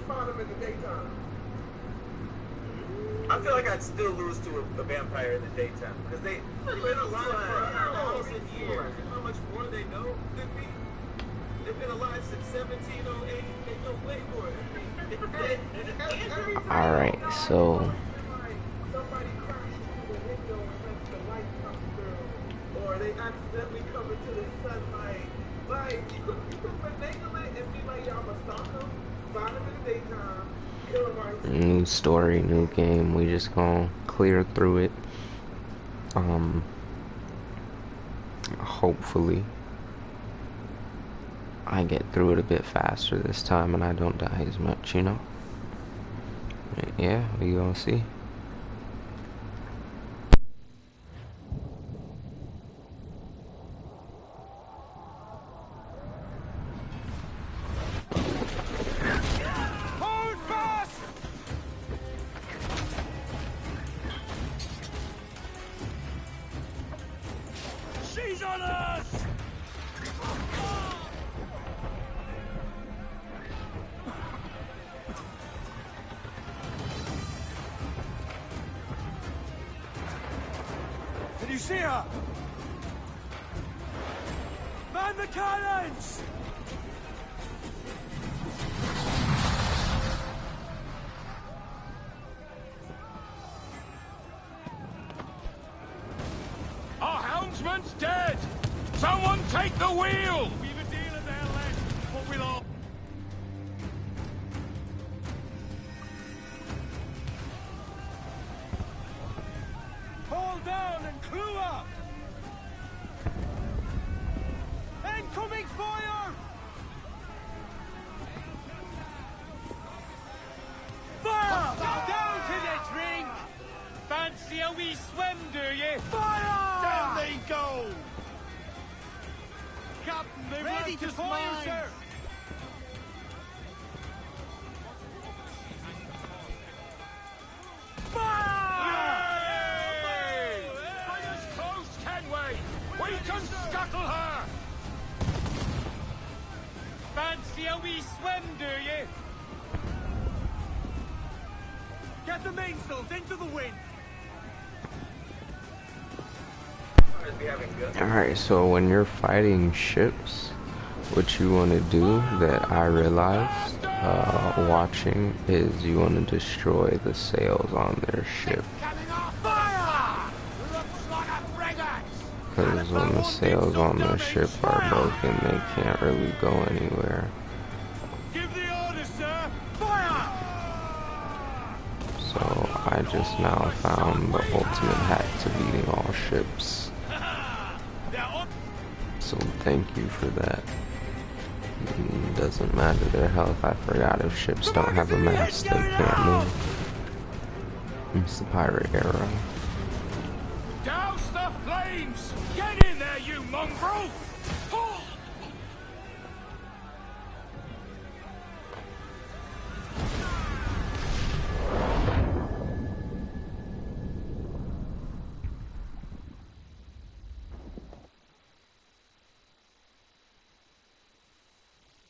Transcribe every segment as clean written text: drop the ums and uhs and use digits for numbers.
find them in the daytime. I feel like I'd still lose to a vampire in the daytime because they've been alive for 1,000 years. How much more they know than me? They've been alive since 1708. They know way more than me. All right, so Somebody crashes through the window and lets the light come through, or they accidentally come into the sunlight. Like you could finagle it and be like, "Yeah, I'ma stalk them, find them in the daytime, kill them right." new story, new game. We just gonna clear through it. Hopefully I get through it a bit faster this time and I don't die as much, you know? Yeah, we gonna see. Hold fast! She's on us! Can you see her? Man the cannons! Our houndsman's dead! Someone take the wheel! We've a deal of their left, but we'll all... Haul down and clue up! Incoming fire! Fire! Down to the drink! Fancy a wee swim, do you? Fire! Down they go! Captain, they've ready to fire, sir! Fire! Bring us close, Kenway! We can scuttle her! Fancy a wee swim, do you? Get the mainsails into the wind! Alright, so when you're fighting ships, what you want to do that I realized watching is you want to destroy the sails on their ship. Because when the sails on the ship are broken, they can't really go anywhere. Give the order, sir! Fire! So I just now found the ultimate hack to beating all ships. So thank you for that. Doesn't matter their health. I forgot if ships don't have a mast, they can't move. It's the pirate era. Douse the flames! Get in there, you mongrel!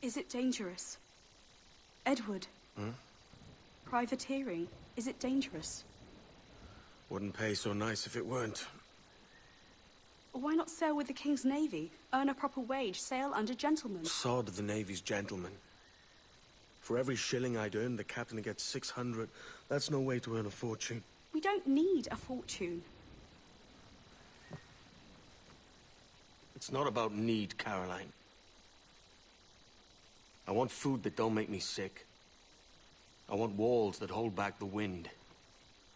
Is it dangerous? Edward? Privateering, is it dangerous? Wouldn't pay so nice if it weren't. Why not sail with the King's Navy? Earn a proper wage, sail under gentlemen. Sod the Navy's gentlemen. For every shilling I'd earn, the captain gets 600. That's no way to earn a fortune. We don't need a fortune. It's not about need, Caroline. I want food that don't make me sick. I want walls that hold back the wind.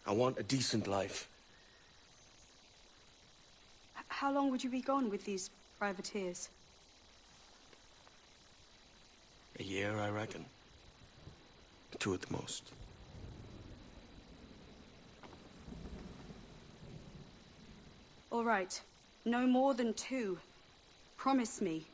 I want a decent life. How long would you be gone with these privateers? A year, I reckon. 2 at the most. All right. No more than 2. Promise me.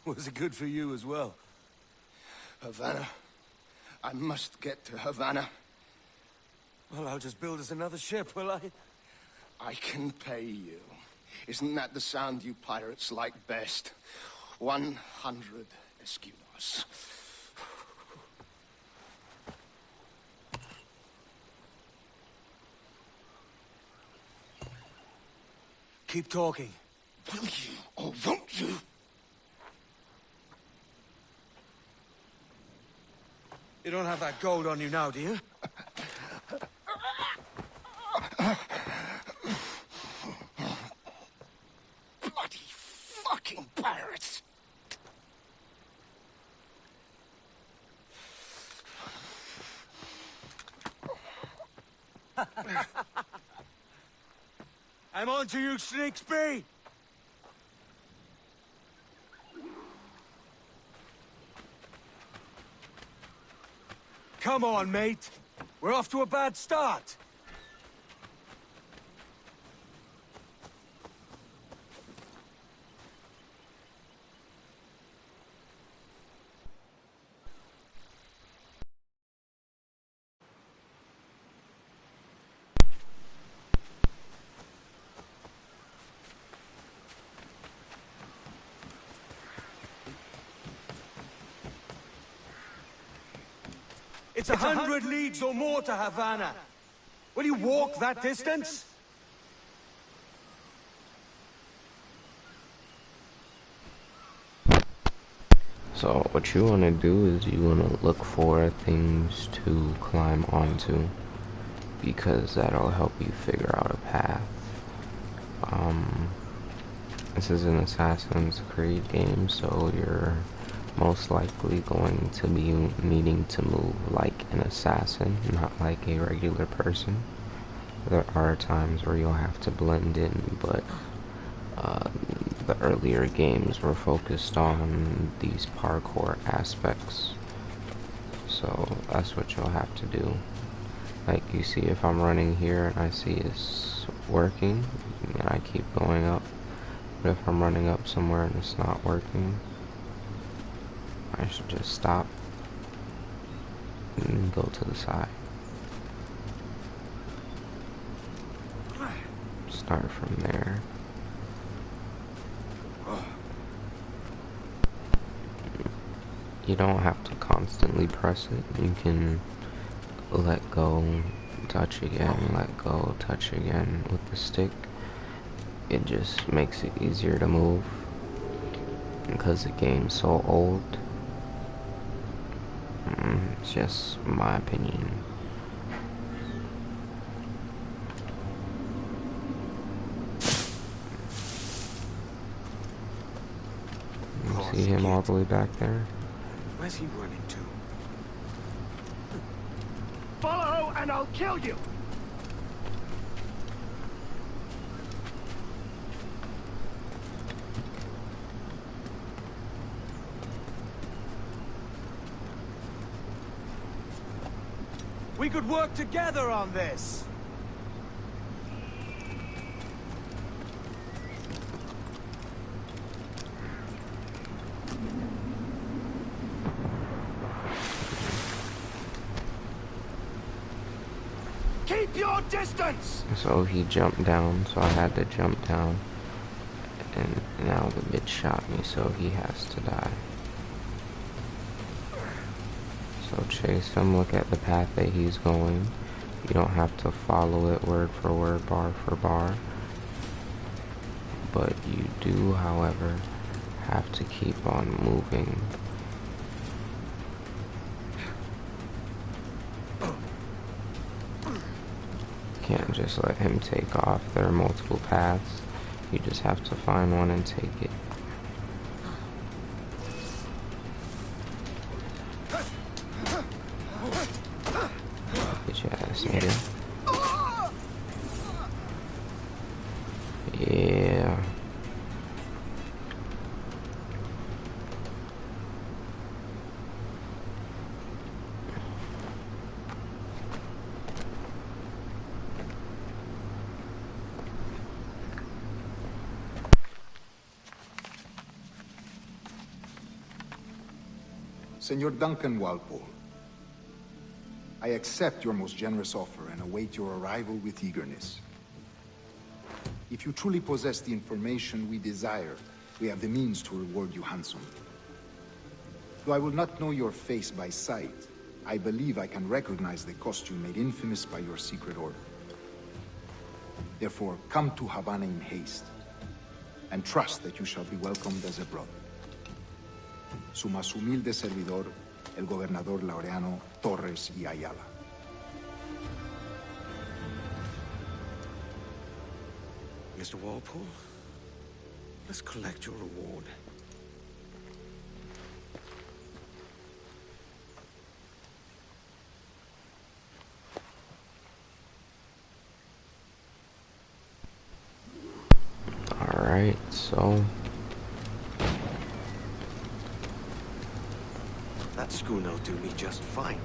Was it good for you as well? Havana. I must get to Havana. Well, I'll just build us another ship, will I? I can pay you. Isn't that the sound you pirates like best? 100 escudos. Keep talking. Will you or won't you? You don't have that gold on you now, do you? Bloody fucking pirates! I'm on to you, Snakesby! Come on, mate. We're off to a bad start. It's 100 leagues or more to Havana. Will you walk that distance? So what you want to do is you want to look for things to climb onto, because that'll help you figure out a path. This is an Assassin's Creed game, so you're most likely going to be needing to move like an assassin, not like a regular person. There are times where you'll have to blend in, but the earlier games were focused on these parkour aspects, so that's what you'll have to do. Like, you see, if I'm running here and I see it's working, and I keep going up, but if I'm running up somewhere and it's not working, I should just stop and go to the side. Start from there. You don't have to constantly press it. You can let go, touch again, let go, touch again with the stick. It just makes it easier to move, because the game's so old. It's just my opinion. You see him all the way back there? Where's he running to? Follow and I'll kill you! We could work together on this! Keep your distance! So he jumped down, so I had to jump down. And now the bitch shot me, so he has to die. So chase him, look at the path that he's going. You don't have to follow it word for word, bar for bar. But you do, however, have to keep on moving. Can't just let him take off. There are multiple paths. You just have to find one and take it. Get your ass, nigga. Yeah. Senor Duncan Walpole, I accept your most generous offer and await your arrival with eagerness. If you truly possess the information we desire, we have the means to reward you handsomely. Though I will not know your face by sight, I believe I can recognize the costume made infamous by your secret order. Therefore, come to Havana in haste, and trust that you shall be welcomed as a brother. Su más humilde servidor, el gobernador Laureano Torres y Ayala. Mr. Walpole, let's collect your reward. Alright, so... That schooner'll do me just fine.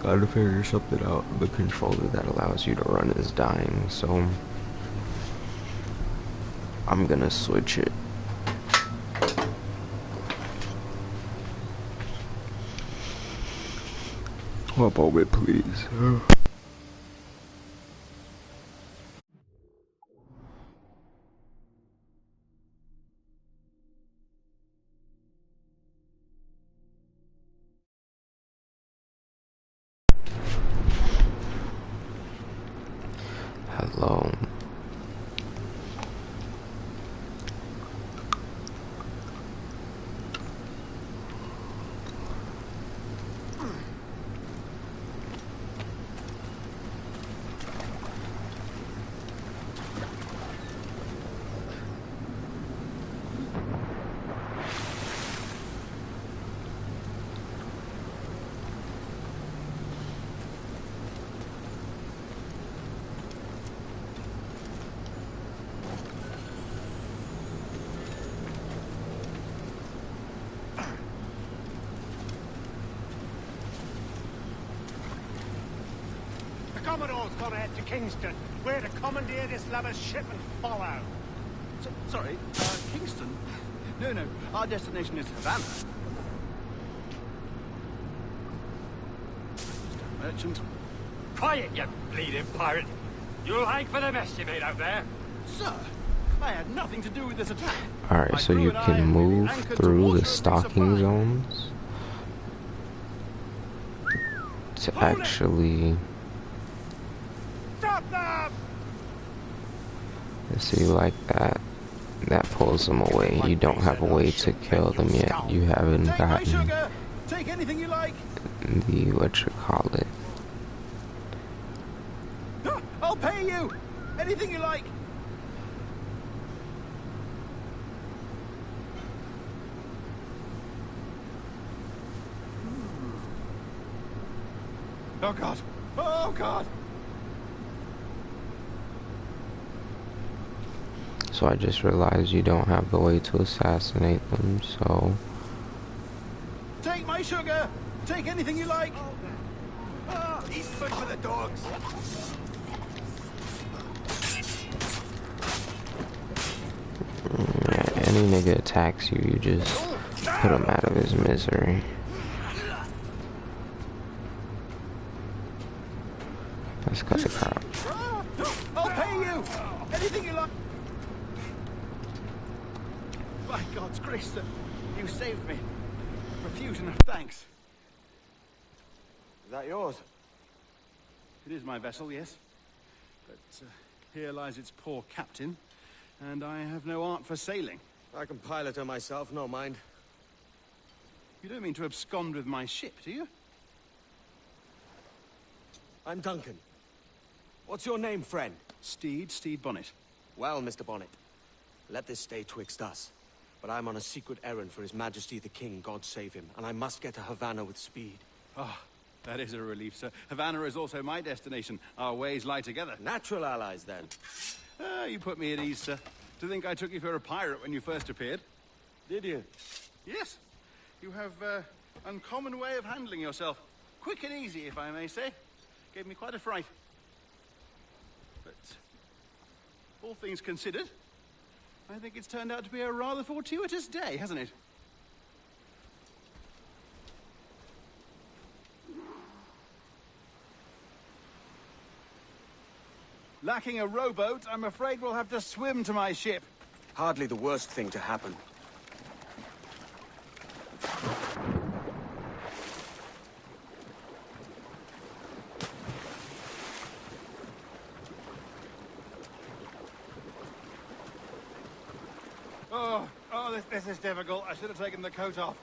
Gotta figure something out. The controller that allows you to run is dying, so I'm gonna switch it. One moment, please. Hello. Commodore's gone ahead to Kingston. We're to commandeer this lover's ship and follow. Sorry, Kingston? No, our destination is Havana. Mr. Merchant. Quiet, you bleeding pirate. You'll hang for the mess you made out there. Sir, I had nothing to do with this attack. Alright, so you can move through the stocking zones to actually... Stop them! See, like that. That pulls them away. You don't have a way to kill them yet. You haven't gotten Take anything you like. the whatchamacallit. I'll pay you. Anything you like. Oh God! Oh God! So I just realized you don't have the way to assassinate them, so... Take my sugar! Take anything you like! He's food for the dogs! Yeah, any nigga attacks you, you just put him out of his misery. Let's cut the crap. I'll pay you! Anything you like! By God's grace, sir, you saved me. Profusion of thanks. Is that yours? It is my vessel, yes. But here lies its poor captain, and I have no art for sailing. I can pilot her myself, no mind. You don't mean to abscond with my ship, do you? I'm Duncan. What's your name, friend? Steed Bonnet. Well, Mr. Bonnet, let this stay twixt us. But I'm on a secret errand for His Majesty the King, God save him, and I must get to Havana with speed. Ah, that is a relief, sir. Havana is also my destination. Our ways lie together. Natural allies, then. You put me at ease, sir. To think I took you for a pirate when you first appeared. Did you? Yes. You have uncommon way of handling yourself. Quick and easy, if I may say. Gave me quite a fright. But all things considered, I think it's turned out to be a rather fortuitous day, hasn't it? Lacking a rowboat, I'm afraid we'll have to swim to my ship. Hardly the worst thing to happen. This is difficult. I should have taken the coat off.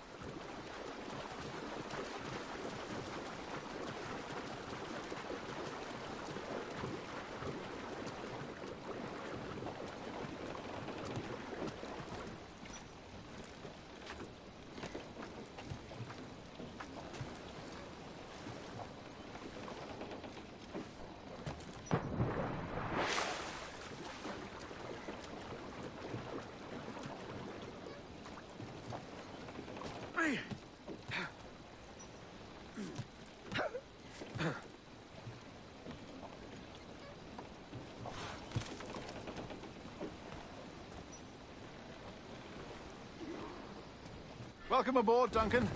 Welcome aboard, Duncan.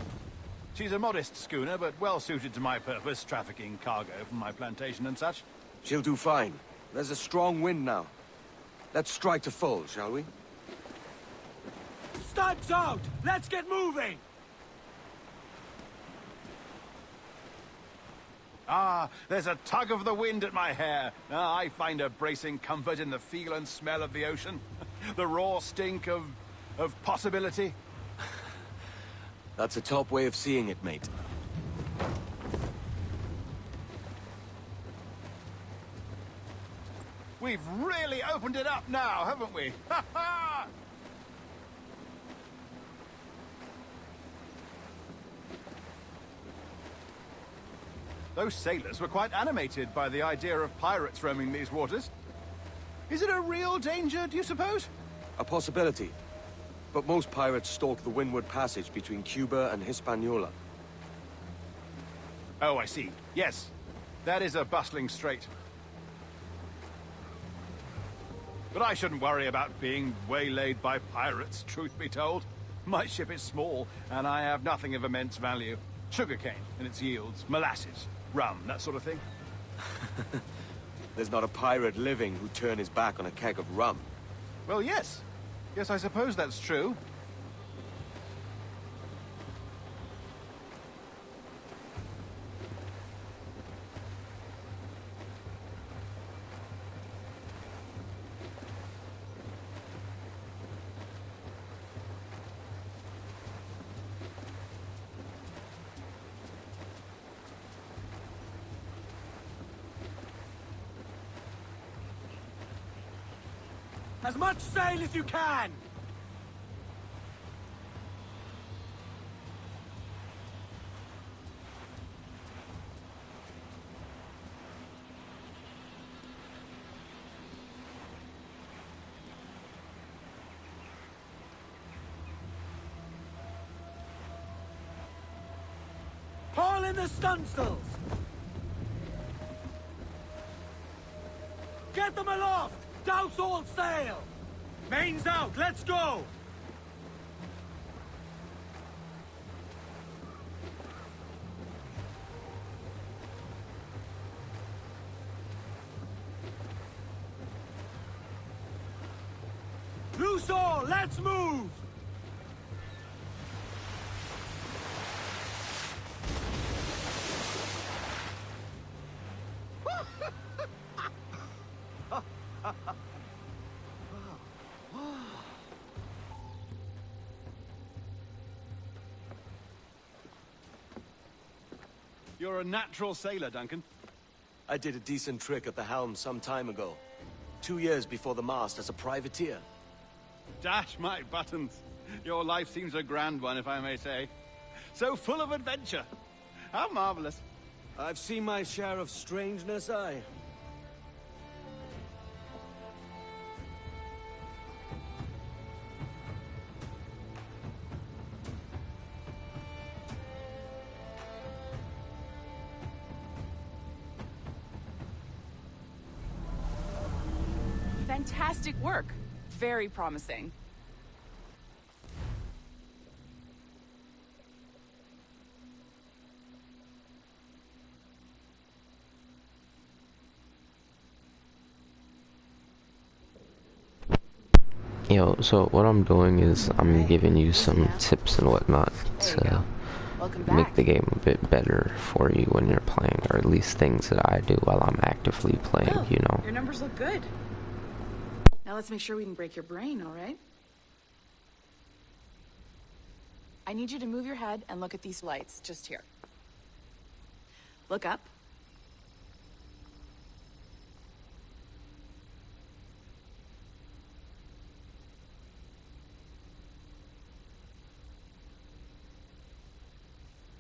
She's a modest schooner, but well suited to my purpose, trafficking cargo from my plantation and such. She'll do fine. There's a strong wind now. Let's strike to full, shall we? Studs out! Let's get moving! Ah, there's a tug of the wind at my hair. Ah, I find a bracing comfort in the feel and smell of the ocean. The raw stink of possibility. That's a top way of seeing it, mate. We've really opened it up now, haven't we? Ha ha! Those sailors were quite animated by the idea of pirates roaming these waters. Is it a real danger, do you suppose? A possibility. But most pirates stalk the windward passage between Cuba and Hispaniola. Oh, I see. Yes. That is a bustling strait. But I shouldn't worry about being waylaid by pirates, truth be told. My ship is small, and I have nothing of immense value. Sugarcane and its yields, molasses, rum, that sort of thing. There's not a pirate living who'd turn his back on a keg of rum. Well, yes. Yes, I suppose that's true. As much sail as you can! Haul in the stunsails! Get them aloft! Douse all sail! Mains out, let's go! Loose all, let's move! You're a natural sailor, Duncan. I did a decent trick at the helm some time ago. 2 years before the mast as a privateer. Dash my buttons. Your life seems a grand one, if I may say. So full of adventure. How marvelous. I've seen my share of strangeness, aye. Fantastic work. Very promising. Yo, so what I'm doing is I'm giving you some tips and whatnot to make the game a bit better for you when you're playing, or at least things that I do while I'm actively playing, you know. Your numbers look good. Now let's make sure we didn't break your brain, all right? I need you to move your head and look at these lights just here. Look up.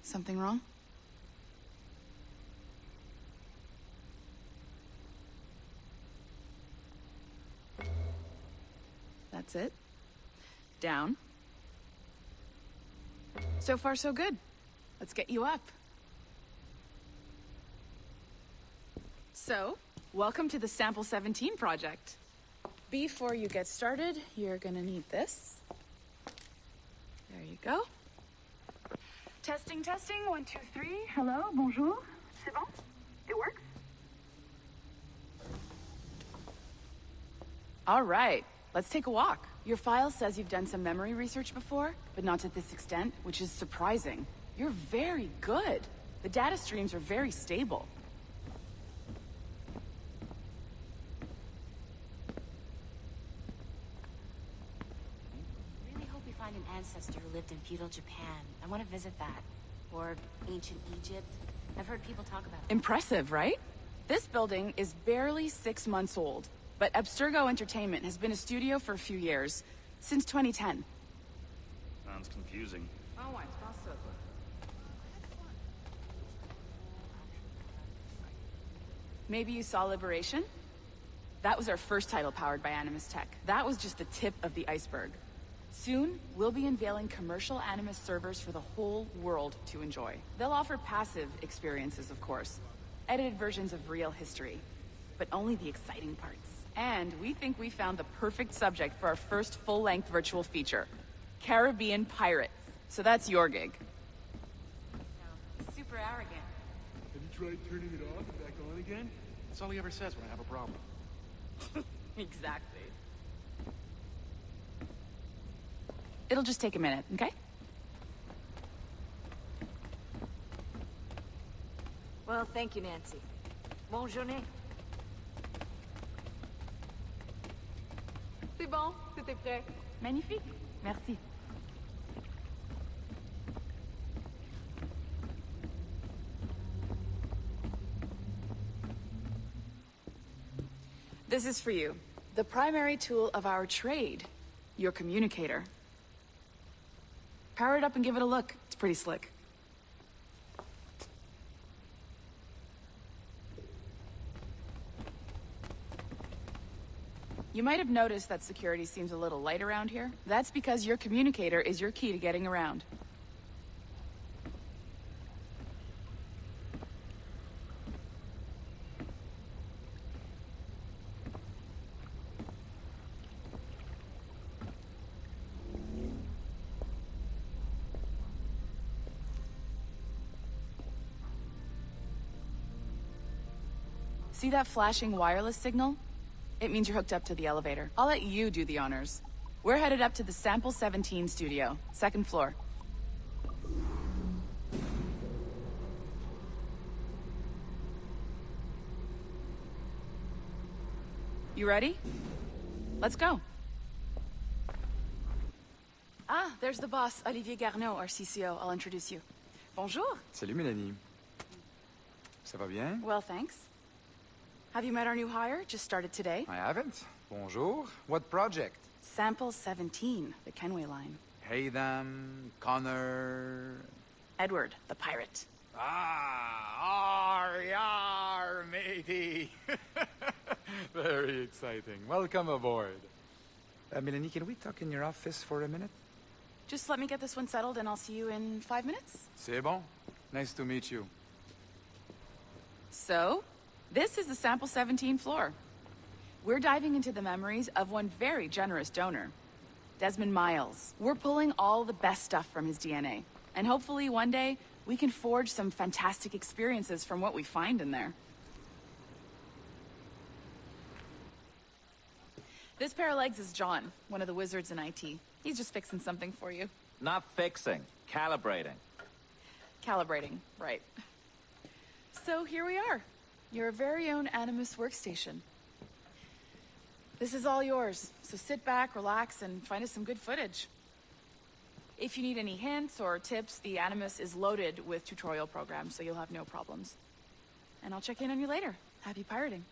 Something wrong? That's it. Down. So far, so good. Let's get you up. So, welcome to the Sample 17 project. Before you get started, you're gonna need this. There you go. Testing, testing, 1, 2, 3. Hello, bonjour. C'est bon? It works? All right, let's take a walk. Your file says you've done some memory research before, but not to this extent, which is surprising. You're very good. The data streams are very stable. I really hope we find an ancestor who lived in feudal Japan. I want to visit that. Or ancient Egypt. I've heard people talk about it. Impressive, right? This building is barely 6 months old, but Abstergo Entertainment has been a studio for a few years, since 2010. Sounds confusing. Maybe you saw Liberation? That was our first title powered by Animus Tech. That was just the tip of the iceberg. Soon, we'll be unveiling commercial Animus servers for the whole world to enjoy. They'll offer passive experiences, of course. Edited versions of real history. But only the exciting parts. And we think we found the perfect subject for our first full-length virtual feature. Caribbean pirates. So that's your gig. Super arrogant. Have you tried turning it off and back on again? That's all he ever says when I have a problem. Exactly. It'll just take a minute, okay? Well, thank you, Nancy. Bonne journée. C'est bon, tout est prêt. Magnifique. Merci. This is for you. The primary tool of our trade. Your communicator. Power it up and give it a look. It's pretty slick. You might have noticed that security seems a little light around here. That's because your communicator is your key to getting around. See that flashing wireless signal? It means you're hooked up to the elevator. I'll let you do the honors. We're headed up to the Sample 17 studio, 2nd floor. You ready? Let's go. Ah, there's the boss, Olivier Garneau, our CCO. I'll introduce you. Bonjour. Salut, Mélanie. Ça va bien? Well, thanks. Have you met our new hire? Just started today. I haven't. Bonjour. What project? Sample 17, the Kenway line. Haytham, Connor... Edward, the pirate. Ah, yar, matey. Very exciting. Welcome aboard. Mélanie, can we talk in your office for a minute? Just let me get this one settled and I'll see you in 5 minutes. C'est bon. Nice to meet you. So, this is the Sample 17 floor. We're diving into the memories of one very generous donor, Desmond Miles. We're pulling all the best stuff from his DNA. And hopefully one day, we can forge some fantastic experiences from what we find in there. This pair of legs is John, one of the wizards in IT. He's just fixing something for you. Not fixing, calibrating. Calibrating, right. So here we are, your very own Animus workstation. This is all yours, so sit back, relax, and find us some good footage. If you need any hints or tips, the Animus is loaded with tutorial programs, so you'll have no problems. And I'll check in on you later. Happy pirating.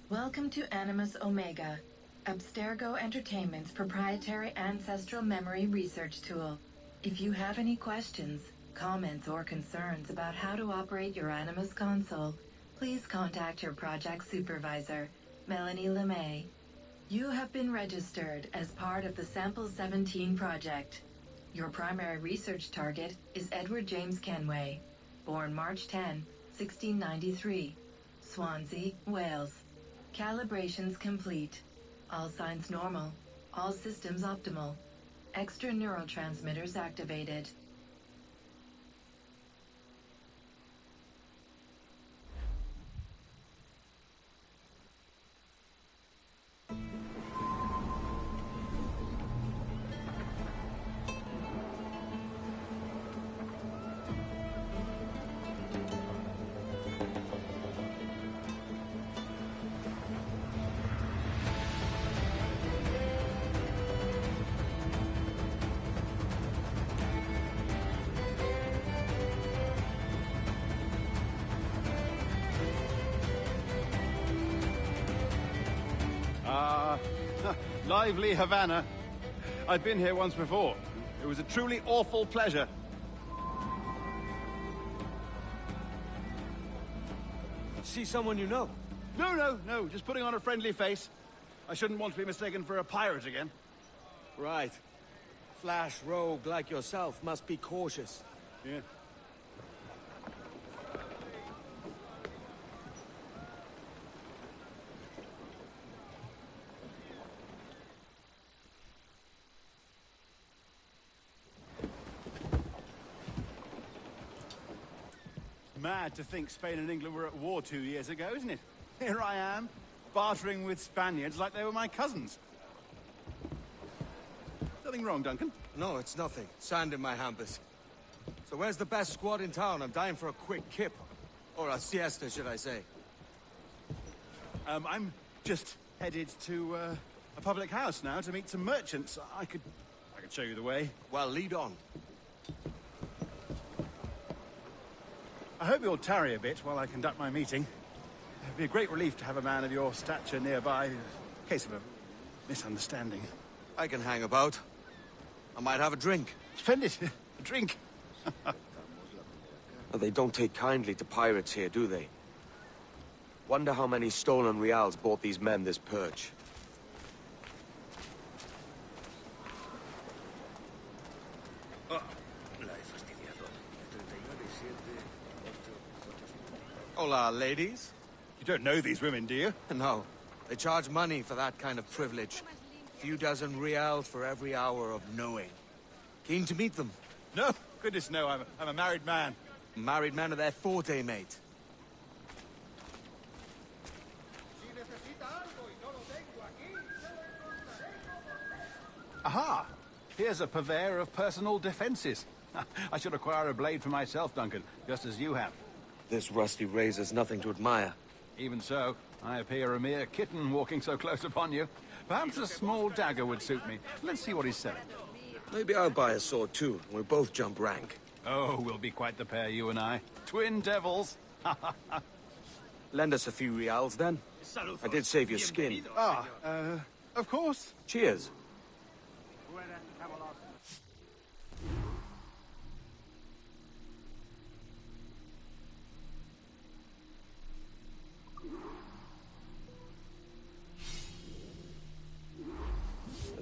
Welcome to Animus Omega, Abstergo Entertainment's proprietary ancestral memory research tool. If you have any questions, comments, or concerns about how to operate your Animus console, please contact your project supervisor, Melanie LeMay. You have been registered as part of the Sample 17 project. Your primary research target is Edward James Kenway, born March 10, 1693, Swansea, Wales. Calibrations complete. All signs normal. All systems optimal. Extra neurotransmitters activated. Lively Havana. I've been here once before. It was a truly awful pleasure. See someone you know? No. Just putting on a friendly face. I shouldn't want to be mistaken for a pirate again. Right. Flash rogue like yourself must be cautious. Yeah. Mad to think Spain and England were at war 2 years ago, isn't it? Here I am, bartering with Spaniards like they were my cousins. Nothing wrong, Duncan? No, it's nothing. Sand in my hampers. So where's the best squad in town? I'm dying for a quick kip. Or a siesta, should I say. I'm just headed to a public house now to meet some merchants. I could show you the way. Well, lead on. I hope you'll tarry a bit while I conduct my meeting. It'd be a great relief to have a man of your stature nearby in case of a misunderstanding. I can hang about. I might have a drink. Splendid. A drink. They don't take kindly to pirates here, do they? Wonder how many stolen reals bought these men this perch. Hola, ladies. You don't know these women, do you? No. They charge money for that kind of privilege. A few dozen reals for every hour of knowing. Keen to meet them? No. Goodness, no. I'm a married man. Married men are their forte, mate. Aha! Here's a purveyor of personal defenses. I should acquire a blade for myself, Duncan, just as you have. This rusty razor's nothing to admire. Even so, I appear a mere kitten walking so close upon you. Perhaps a small dagger would suit me. Let's see what he's selling. Maybe I'll buy a sword too, and we'll both jump rank. Oh, we'll be quite the pair, you and I. Twin devils. Lend us a few reals, then. I did save your skin. Of course. Cheers.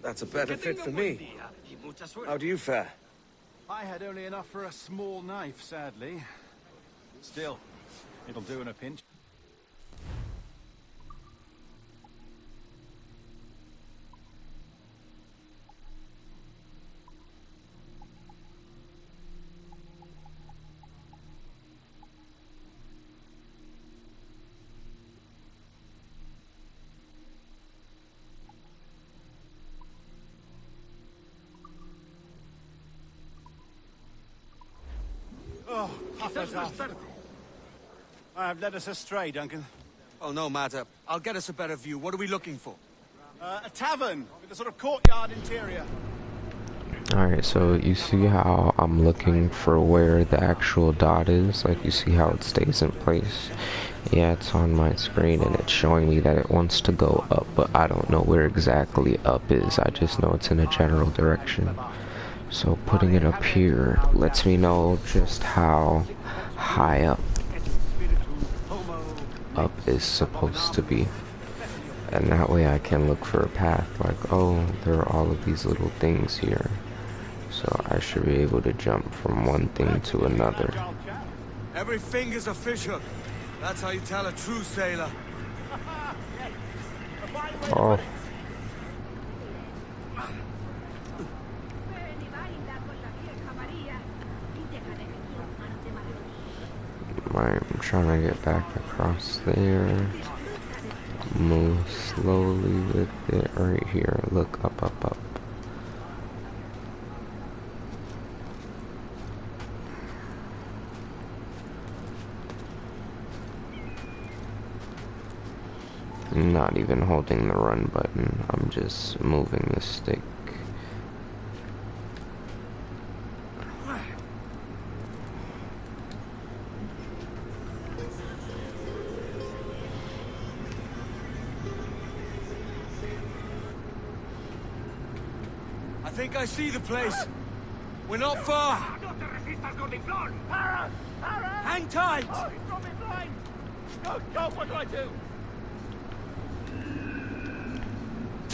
That's a better fit for me. How do you fare? I had only enough for a small knife, sadly. Still, it'll do in a pinch. Oh, I have led us astray, Duncan. Oh, no matter. I'll get us a better view. What are we looking for? A tavern with a sort of courtyard interior. Alright, so you see how I'm looking for where the actual dot is? Like, you see how it stays in place? Yeah, it's on my screen and it's showing me that it wants to go up, but I don't know where exactly up is. I just know it's in a general direction. So putting it up here lets me know just how high up is supposed to be. And that way I can look for a path, like, oh, there are all of these little things here. So I should be able to jump from one thing to another. Every finger's a fishhook. That's how you tell a true sailor. Oh. I'm trying to get back across there. Move slowly with it right here. Look up, up, up. I'm not even holding the run button. I'm just moving the stick. I think I see the place. We're not far. Hang tight. Oh, he's got me blind. Go, what do I do?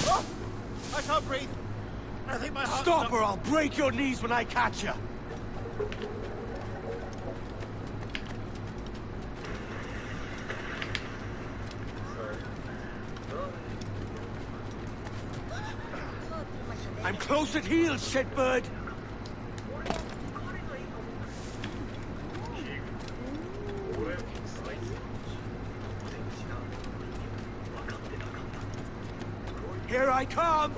Oh, I can't breathe. I think my heart... Stop or I'll break your knees when I catch you. I'm close at heel, shitbird. Here I come!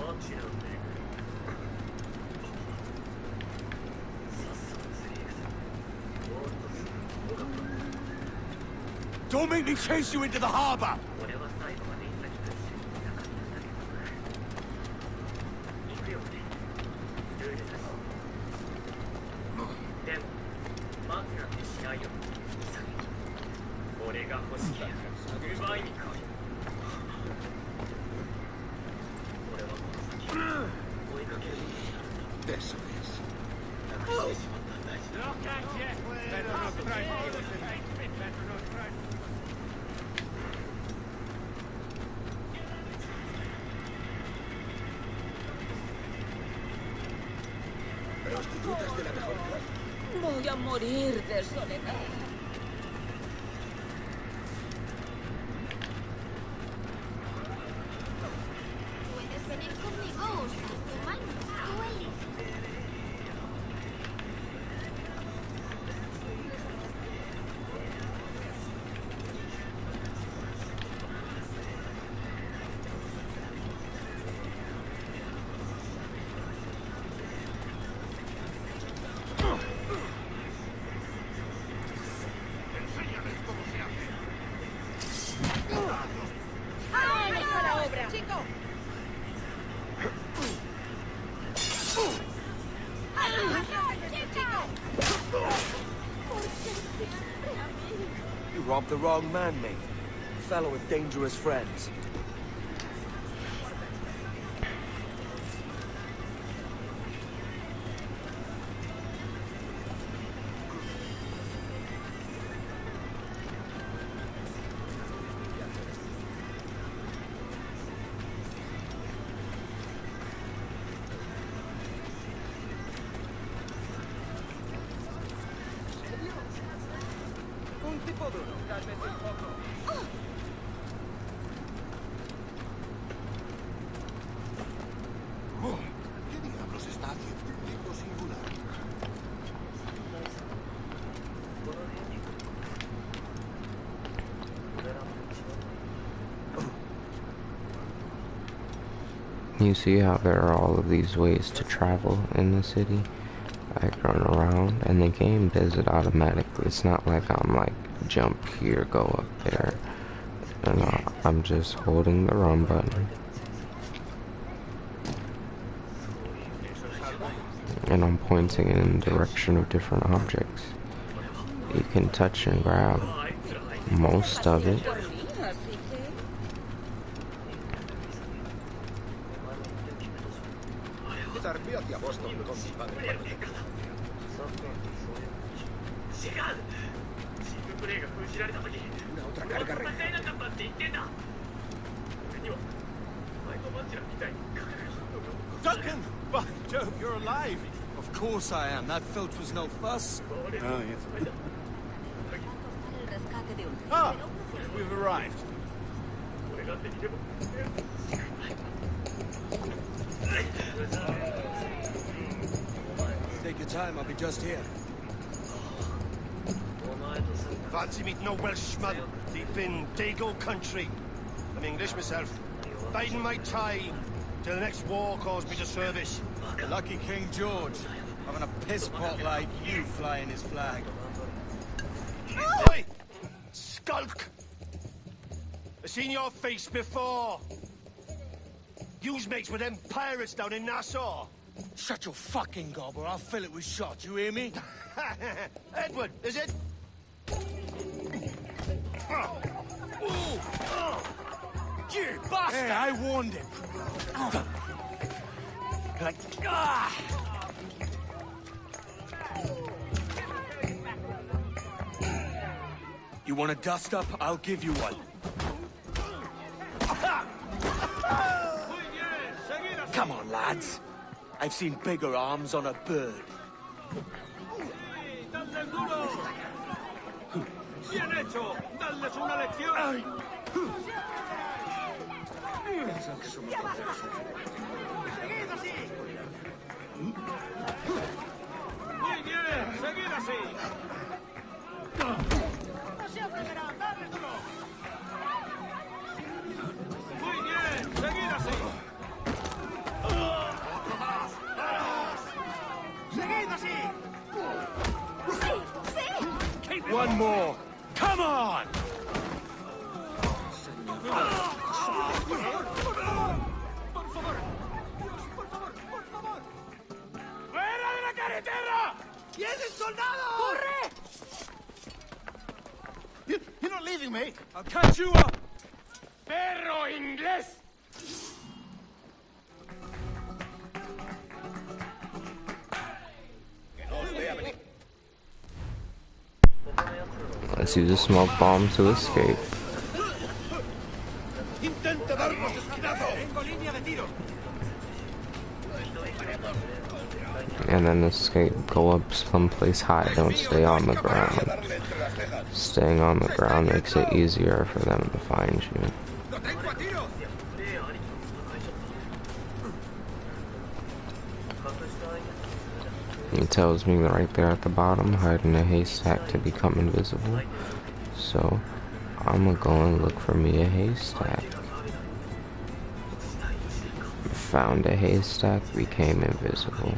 Don't make me chase you into the harbor! Voy a morir de soledad. Puedes venir conmigo, usa tu mano. Tú eliges. You robbed the wrong man, mate. A fellow with dangerous friends. un tipo duro, tal vez un poco. ¿Qué diablos está haciendo un libro singular? You see how there are all of these ways to travel in the city? I run around, and the game does it automatically. It's not like I'm like, jump here, go up there. No, I'm just holding the run button. And I'm pointing in the direction of different objects. You can touch and grab most of it. Duncan! By Jove, you're alive! Of course I am. That filch was no fuss. Oh, yes. Ah! We've arrived. Take your time. I'll be just here. Fancy meeting no Welshman deep in Dago country. I'm English myself. Biding my time till the next war calls me to service. Lucky King George, having a piss pot like you flying his flag. Oi! Skulk! I've seen your face before. You's mates with them pirates down in Nassau. Shut your fucking gob or I'll fill it with shot, you hear me? Edward, is it? You bastard! Hey, I warned him. You want a dust up? I'll give you one. Come on, lads. I've seen bigger arms on a bird. Bien hecho. Darles una lección. Seguid así. Muy bien, seguid así. No se atreverán, darles duro. Muy bien, seguid así. Otro más, vamos. Seguid así. Sí, sí. One more. Come on! ¡Fuera de la carretera! ¡Vienen soldados! ¡Corre! You're not leaving me. I'll catch you up! ¡Perro inglés! Let's use a smoke bomb to escape. Intenta darnos esquinazo. Tengo línea de tiro. And then escape. Go up someplace high. Don't stay on the ground. Staying on the ground makes it easier for them to find you. It tells me right there at the bottom, hide in a haystack to become invisible. So, I'm gonna go and look for me a haystack. Found a haystack, became invisible.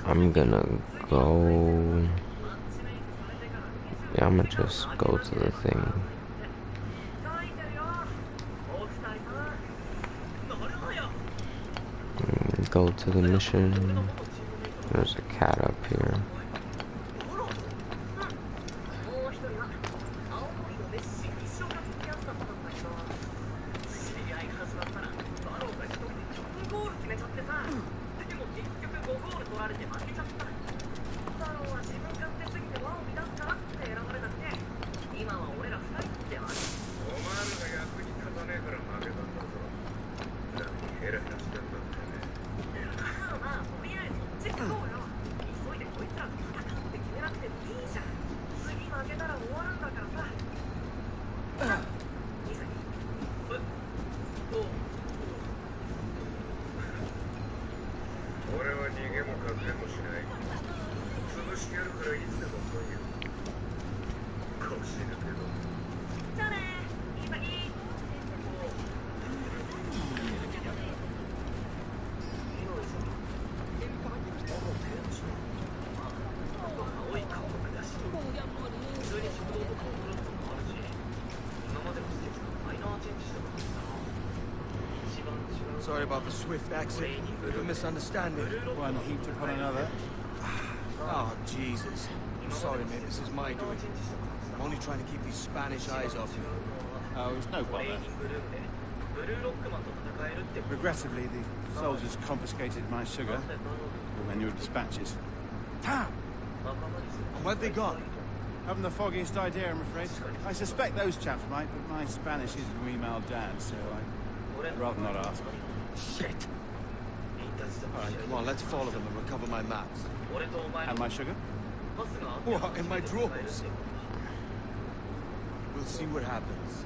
I'm gonna go... Yeah, I'm gonna just go to the thing. Go to the mission. There's a cat up here. Sorry about the swift exit. Bit of a misunderstanding. One heaped upon another. Oh, Jesus. I'm sorry, mate. This is my doing. I'm only trying to keep these Spanish eyes off you. Oh, it's no bother. Regrettably, the soldiers confiscated my sugar and your dispatches. Damn! Where've they gone? Haven't the foggiest idea, I'm afraid. I suspect those chaps might, but my Spanish isn't Wemal Dad, so I'd rather not ask. Shit! Alright, come on, let's follow them and recover my maps. And my sugar? What, in my drawers? We'll see what happens.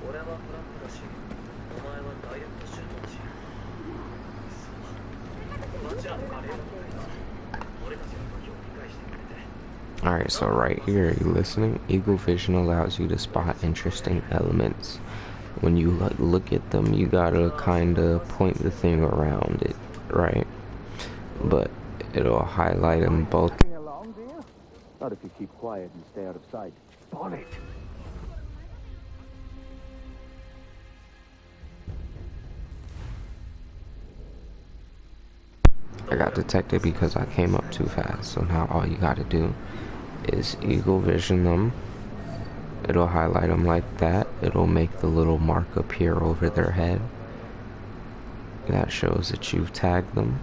Alright, so right here, you listening? Eagle vision allows you to spot interesting elements. When you look at them, you gotta kinda point the thing around it, right? But it'll highlight them both. Not if you keep quiet and stay out of sight. Bonnet! I got detected because I came up too fast, so now all you gotta do is eagle vision them. It'll highlight them like that. It'll make the little mark appear over their head. That shows that you've tagged them.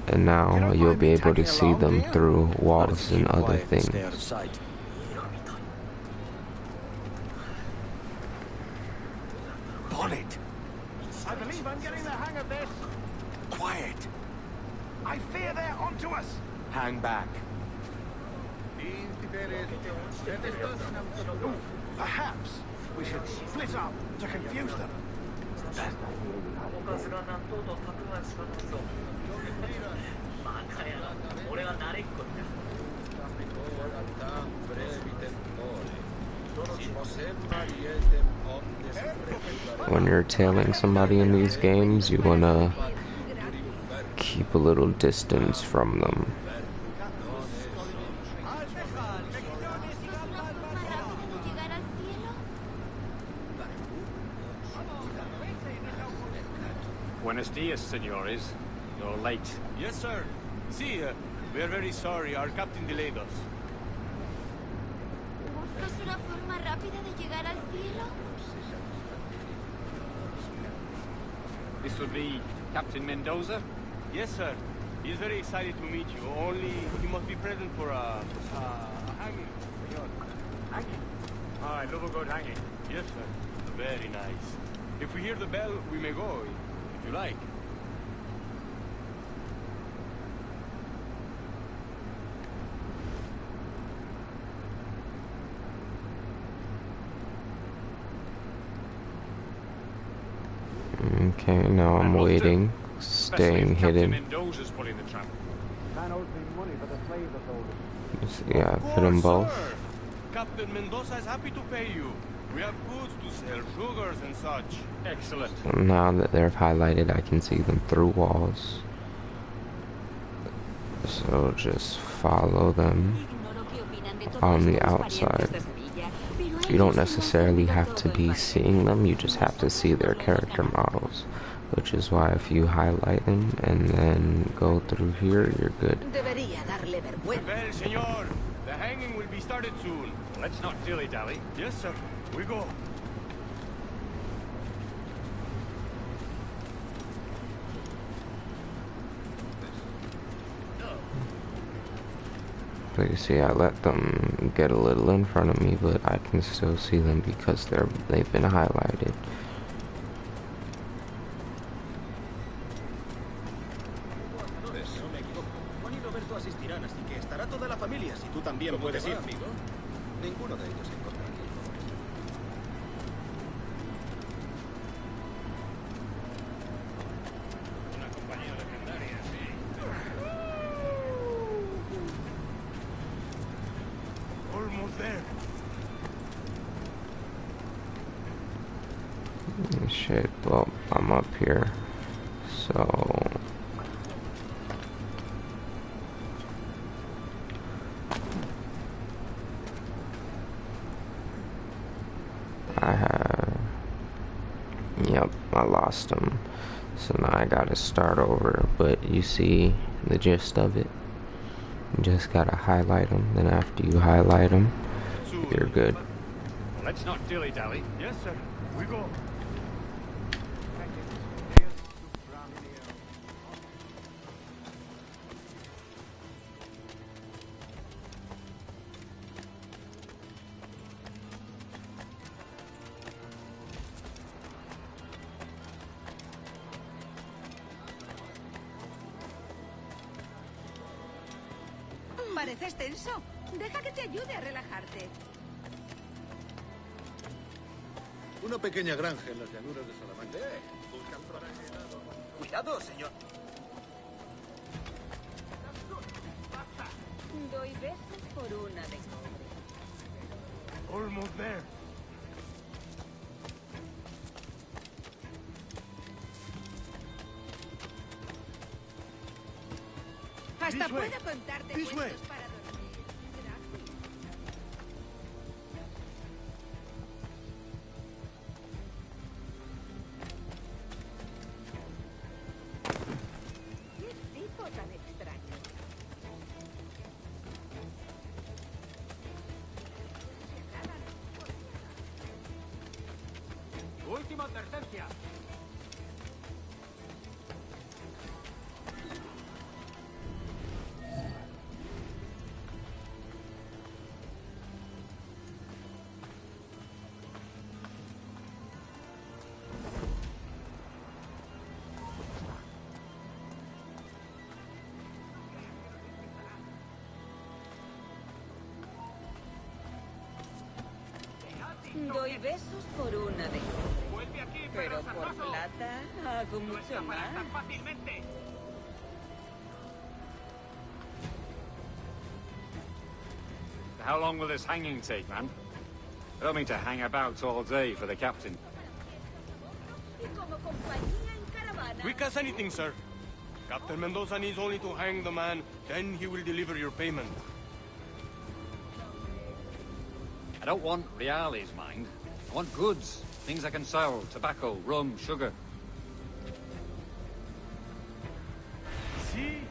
And now you'll be able to see them through walls and other things. Bonnet! I believe I'm getting the hang of this. Quiet! I fear they're onto us! Hang back. Ooh, perhaps we should split up to confuse them. When you're tailing somebody in these games, you wanna keep a little distance from them. Buenos dias, senores. You're late. Yes, sir. See, we are very sorry. Our captain delayed us. ¿Buscas una forma rápida de llegar al cielo? This would be Captain Mendoza? Yes, sir. He is very excited to meet you. Only you must be present for a hanging. Hanging? Ah, I love a good hanging. Yes, sir. Very nice. If we hear the bell, we may go, if you like. Okay, now I'm waiting, staying hidden. Mendoza's pulling the trap. Man owes me money for the slaves I sold him. Yeah, put them both. Sir. Captain Mendoza is happy to pay you. We have goods to sell, sugars and such. Excellent. Now that they're highlighted, I can see them through walls. So just follow them on the outside. You don't necessarily have to be seeing them, you just have to see their character models. Which is why if you highlight them and then go through here, you're good. Well, senor, the hanging will be started soon. Let's not dilly-dally. Yes, sir. We go. So you see, I let them get a little in front of me, but I can still see them because they've been highlighted. Puedes ir, amigo. Ninguno de ellos encontrará aquí. Una compañía legendaria, sí. Almost there. Shit, well, I'm up here, so... Yep, I lost them. So now I gotta start over, but you see the gist of it. You just gotta highlight them, then after you highlight them, you're good. Let's not dilly-dally. Yes, sir. We go. Pareces tenso. Deja que te ayude a relajarte. Una pequeña granja en las llanuras de Salamanca. Cuidado, señor. Doy besos por una de cobre. Almost there. Hasta This way. puedo contarte This way. cuentos para dormir. Gracias. ¿Qué tipo tan extraño? Última advertencia. Doy besos por una de cobre. Pero por plata hago mucho más. How long will this hanging take, man? I don't mean to hang about all day for the captain. Quick as anything, sir. Captain Mendoza needs only to hang the man, then he will deliver your payment. I don't want reales, mind. I want goods. Things I can sell. Tobacco, rum, sugar. See?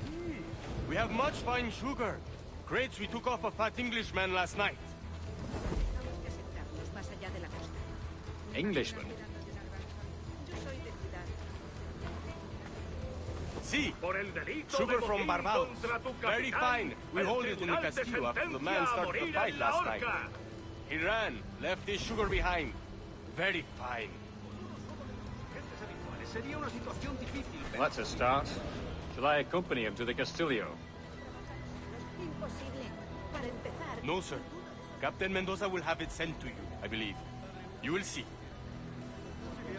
We have much fine sugar. Crates we took off a fat Englishman last night. Englishman? See? Sugar from Barbados. Very fine. We hold it in the castillo after the man started the fight last night. He ran, left his sugar behind. Very fine. That's a start. Shall I accompany him to the Castillo? No, sir. Captain Mendoza will have it sent to you, I believe. You will see.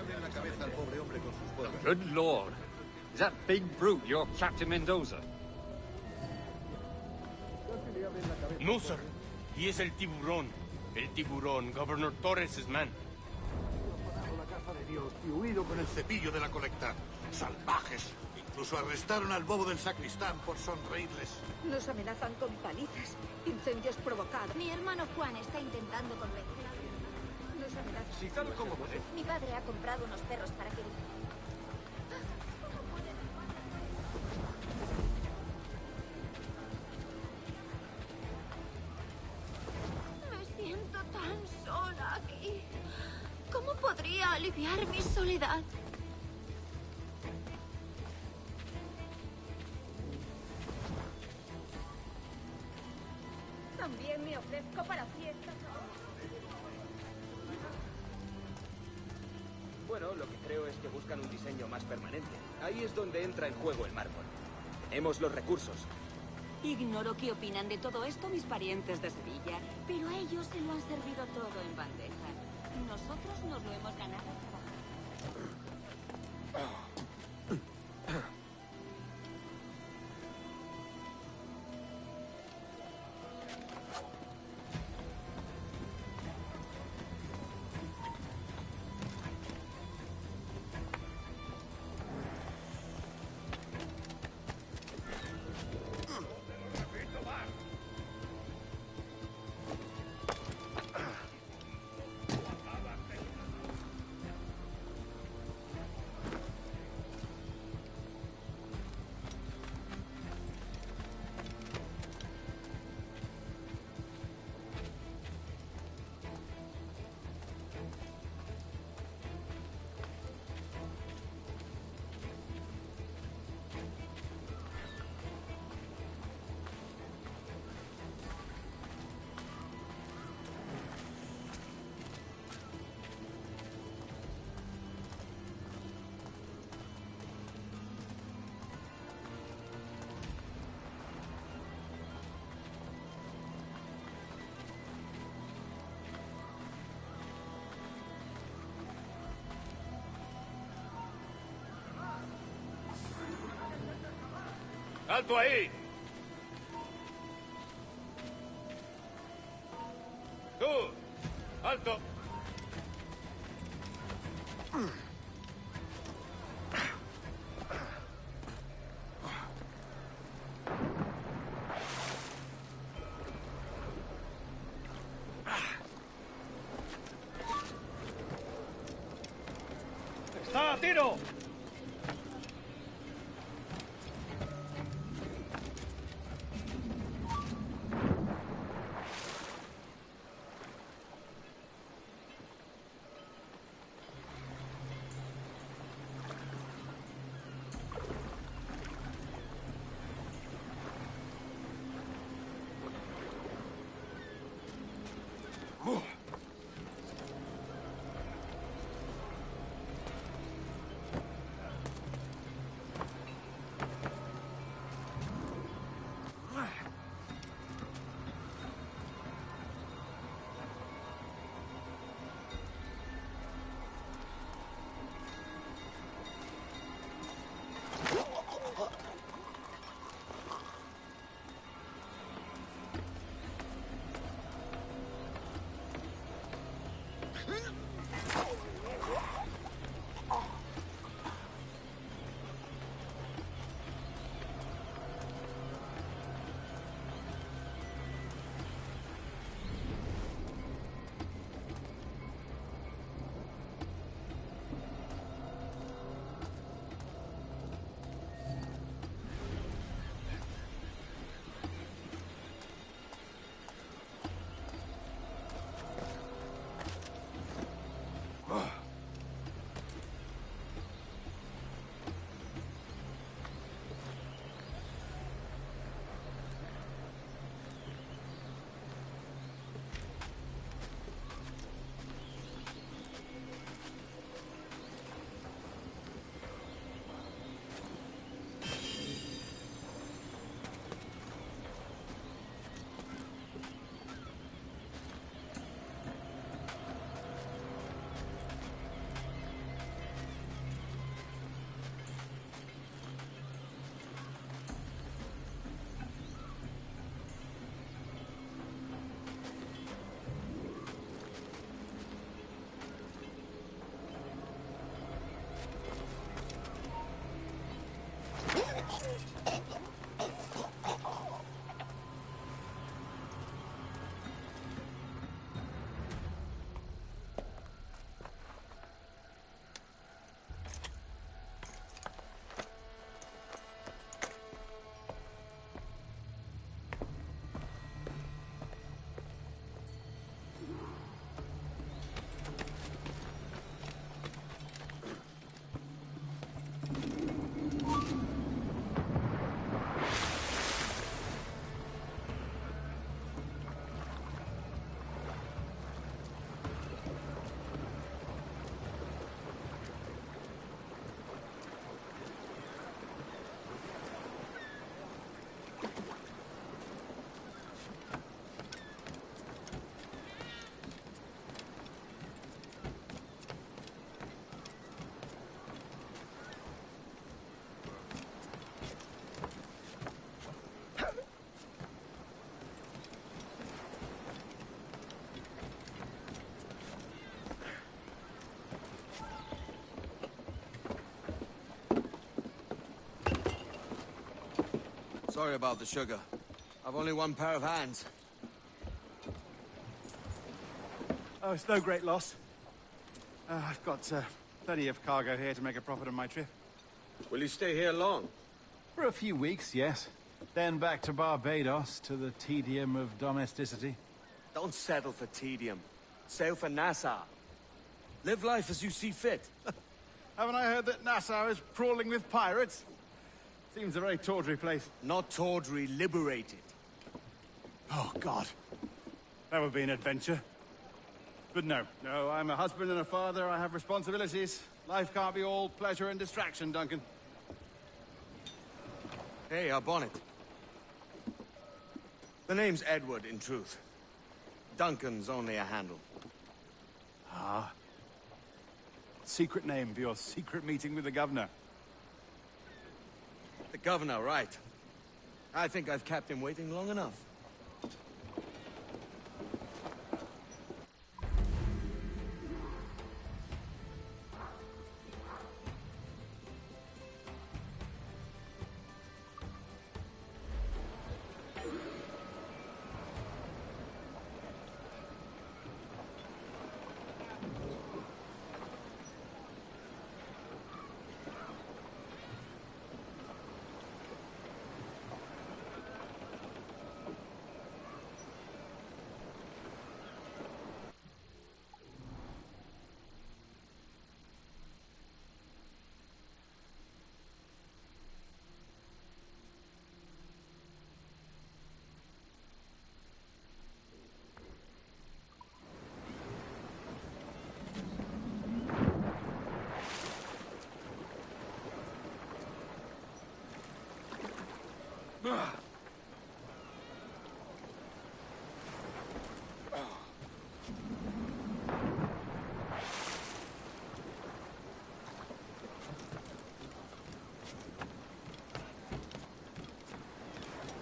abren la cabeza al pobre hombre con sus botas. Good lord. Is that big brute your Captain Mendoza? No, sir. He is el tiburón. El tiburón, Governor Torres' man. La casa de Dios y huido con el cepillo de la colecta. Salvajes. Incluso arrestaron al bobo del sacristán por sonreírles. Nos amenazan con palizas, incendios provocados. Mi hermano Juan está intentando convencer. Nos amenazan. Si tal como parece. Mi padre ha comprado unos perros para que... Me siento tan sola aquí. ¿Cómo podría aliviar mi soledad? También me ofrezco para fiestas. Bueno, lo que creo es que buscan un diseño más permanente. Ahí es donde entra en juego el mármol. Tenemos los recursos. Ignoro qué opinan de todo esto mis parientes de Sevilla, pero a ellos se lo han servido todo en bandeja. Nosotros nos lo hemos ganado trabajando. ¡Alto ahí! ¡Tú! ¡Alto! ¡Está a tiro! Sorry about the sugar. I've only one pair of hands. Oh, it's no great loss. I've got plenty of cargo here to make a profit on my trip. Will you stay here long? For a few weeks, yes. Then back to Barbados, to the tedium of domesticity. Don't settle for tedium. Sail for Nassau. Live life as you see fit. Haven't I heard that Nassau is crawling with pirates? Seems a very tawdry place. Not tawdry, liberated. Oh, God. That would be an adventure. But no, I'm a husband and a father. I have responsibilities. Life can't be all pleasure and distraction, Duncan. Hey, our bonnet. The name's Edward, in truth. Duncan's only a handle. Ah. Secret name for your secret meeting with the governor. The governor, right. I think I've kept him waiting long enough.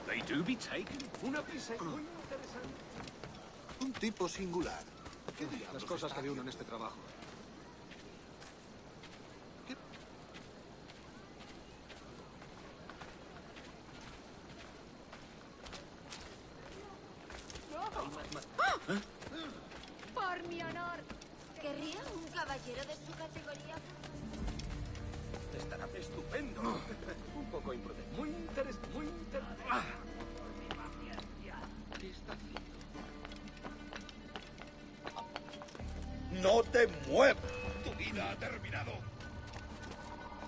They do be taken. Una prisa muy interesante. Un tipo singular. Las cosas que de uno en este trabajo. Por mi honor. ¿Querría un caballero de su categoría? Estará estupendo. Un poco imprudente. Muy interesante, muy interesante. ¿Qué está haciendo? ¡No te muevas! ¡Tu vida ha terminado!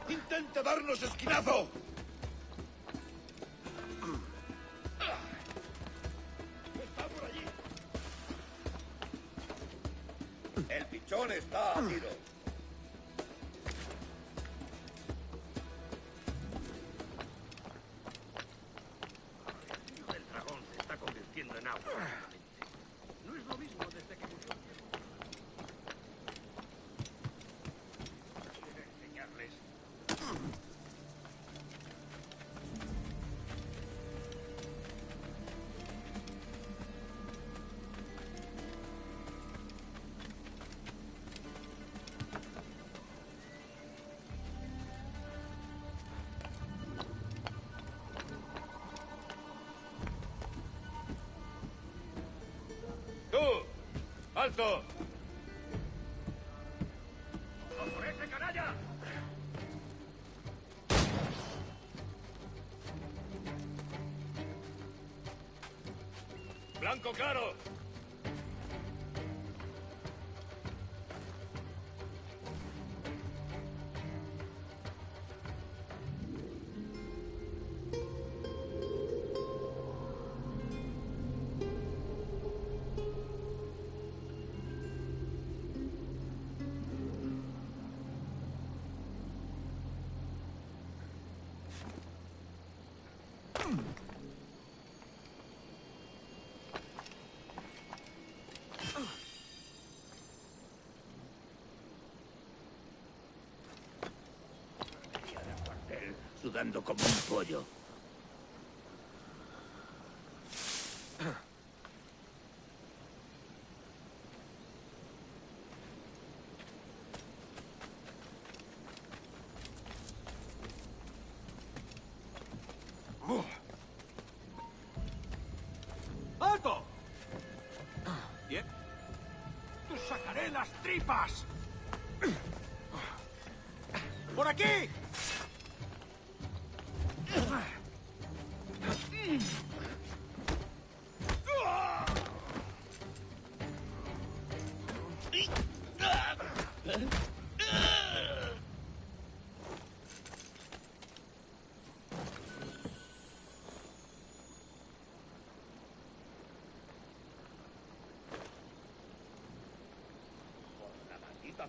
¡Intente darnos esquinazo! ¡Está por allí! ¡El pichón está a tiro! El dragón se está convirtiendo en agua. No es lo mismo desde que murió. Quiero enseñarles. ¡Tú! ¡Alto! ¡A por ese canalla! ¡Blanco claro! Sudando como un pollo. Bien. ¡Te sacaré las tripas! ¡Por aquí!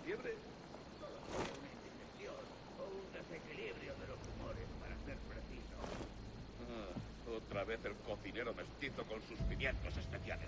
Fiebre. Una indefección o un desequilibrio de los humores, para ser preciso. Otra vez el cocinero mestizo con sus pimientos especiales.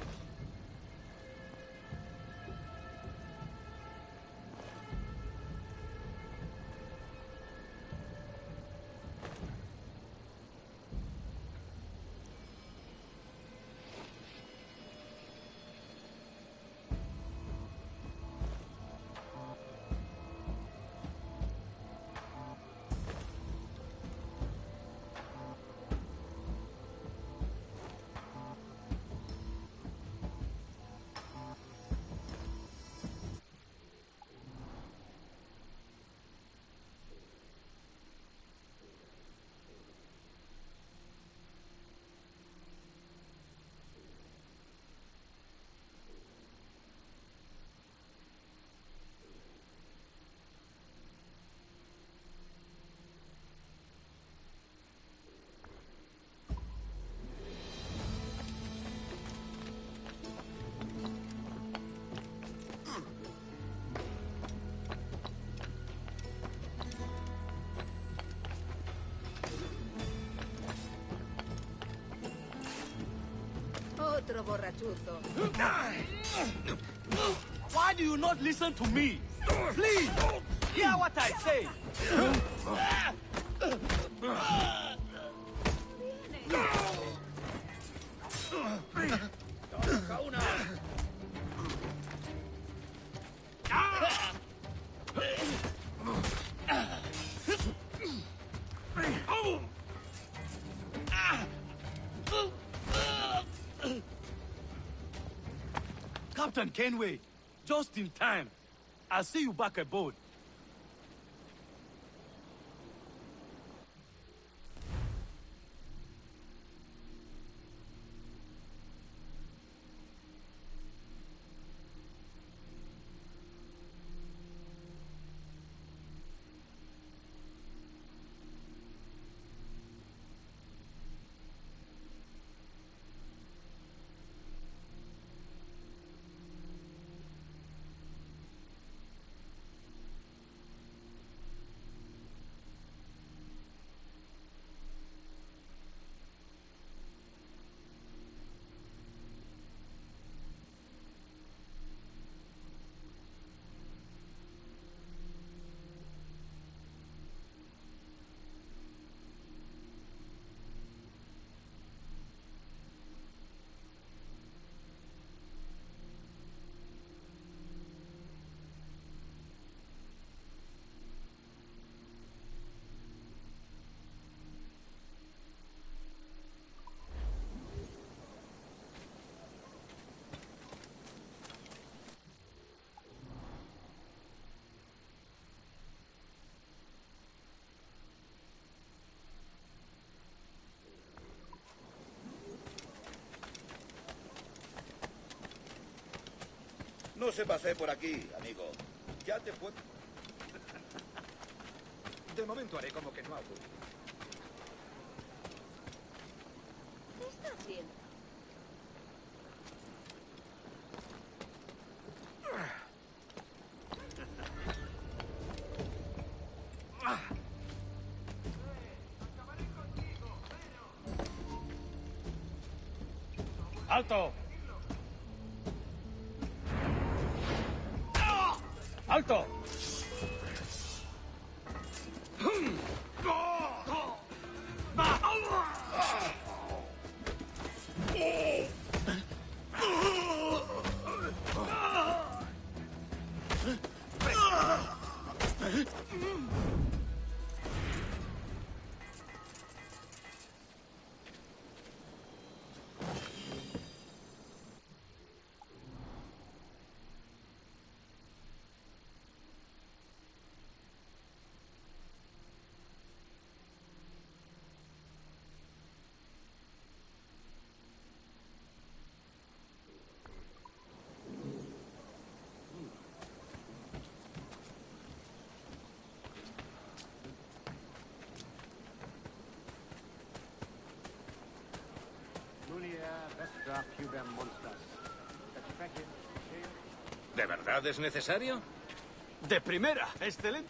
Otro borrachuzo. Why do you not listen to me? Please, hear what I say. Captain Kenway, just in time. I'll see you back aboard. No se pase por aquí, amigo. Ya te puedo... De momento haré como que no ha ocurrido. ¿Qué está haciendo? ¡Alto! ¡Alto! ¿De verdad es necesario? De primera, excelente.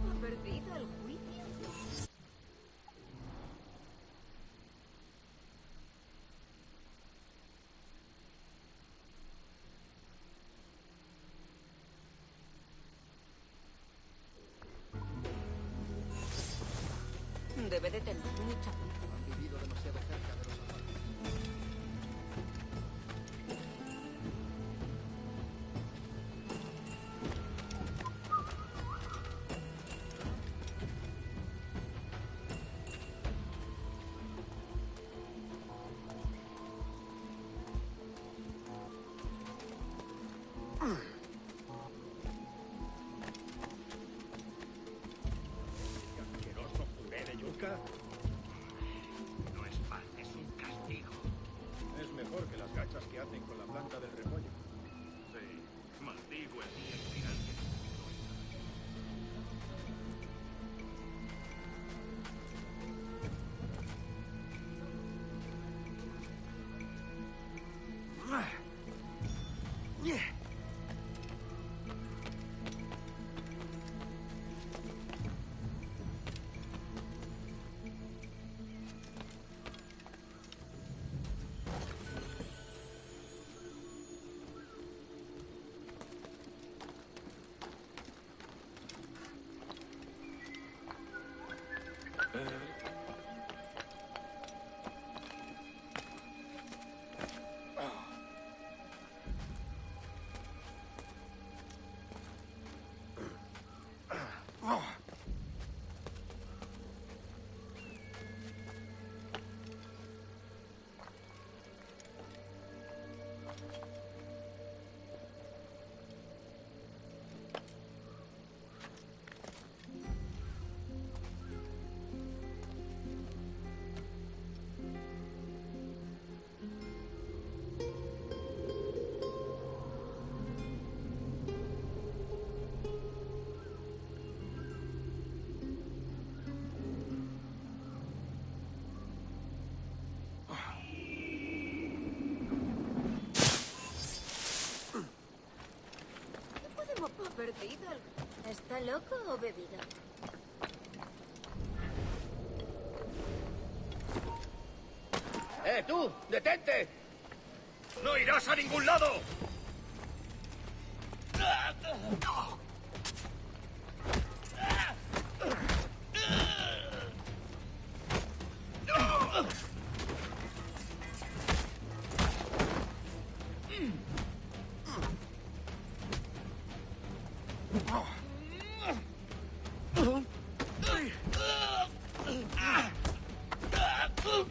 ¿Ha perdido el juicio? Debe de tener mucha prisa. Han vivido demasiado cerca de los salvajes. Asqueroso puré de yuca. No es pan, es un castigo. Es mejor que las gachas que hacen con la planta del repollo. Sí, maldigo el día en que alguien comió esta. loco o bebido? ¡Tú! ¡Detente! ¡No irás a ningún lado!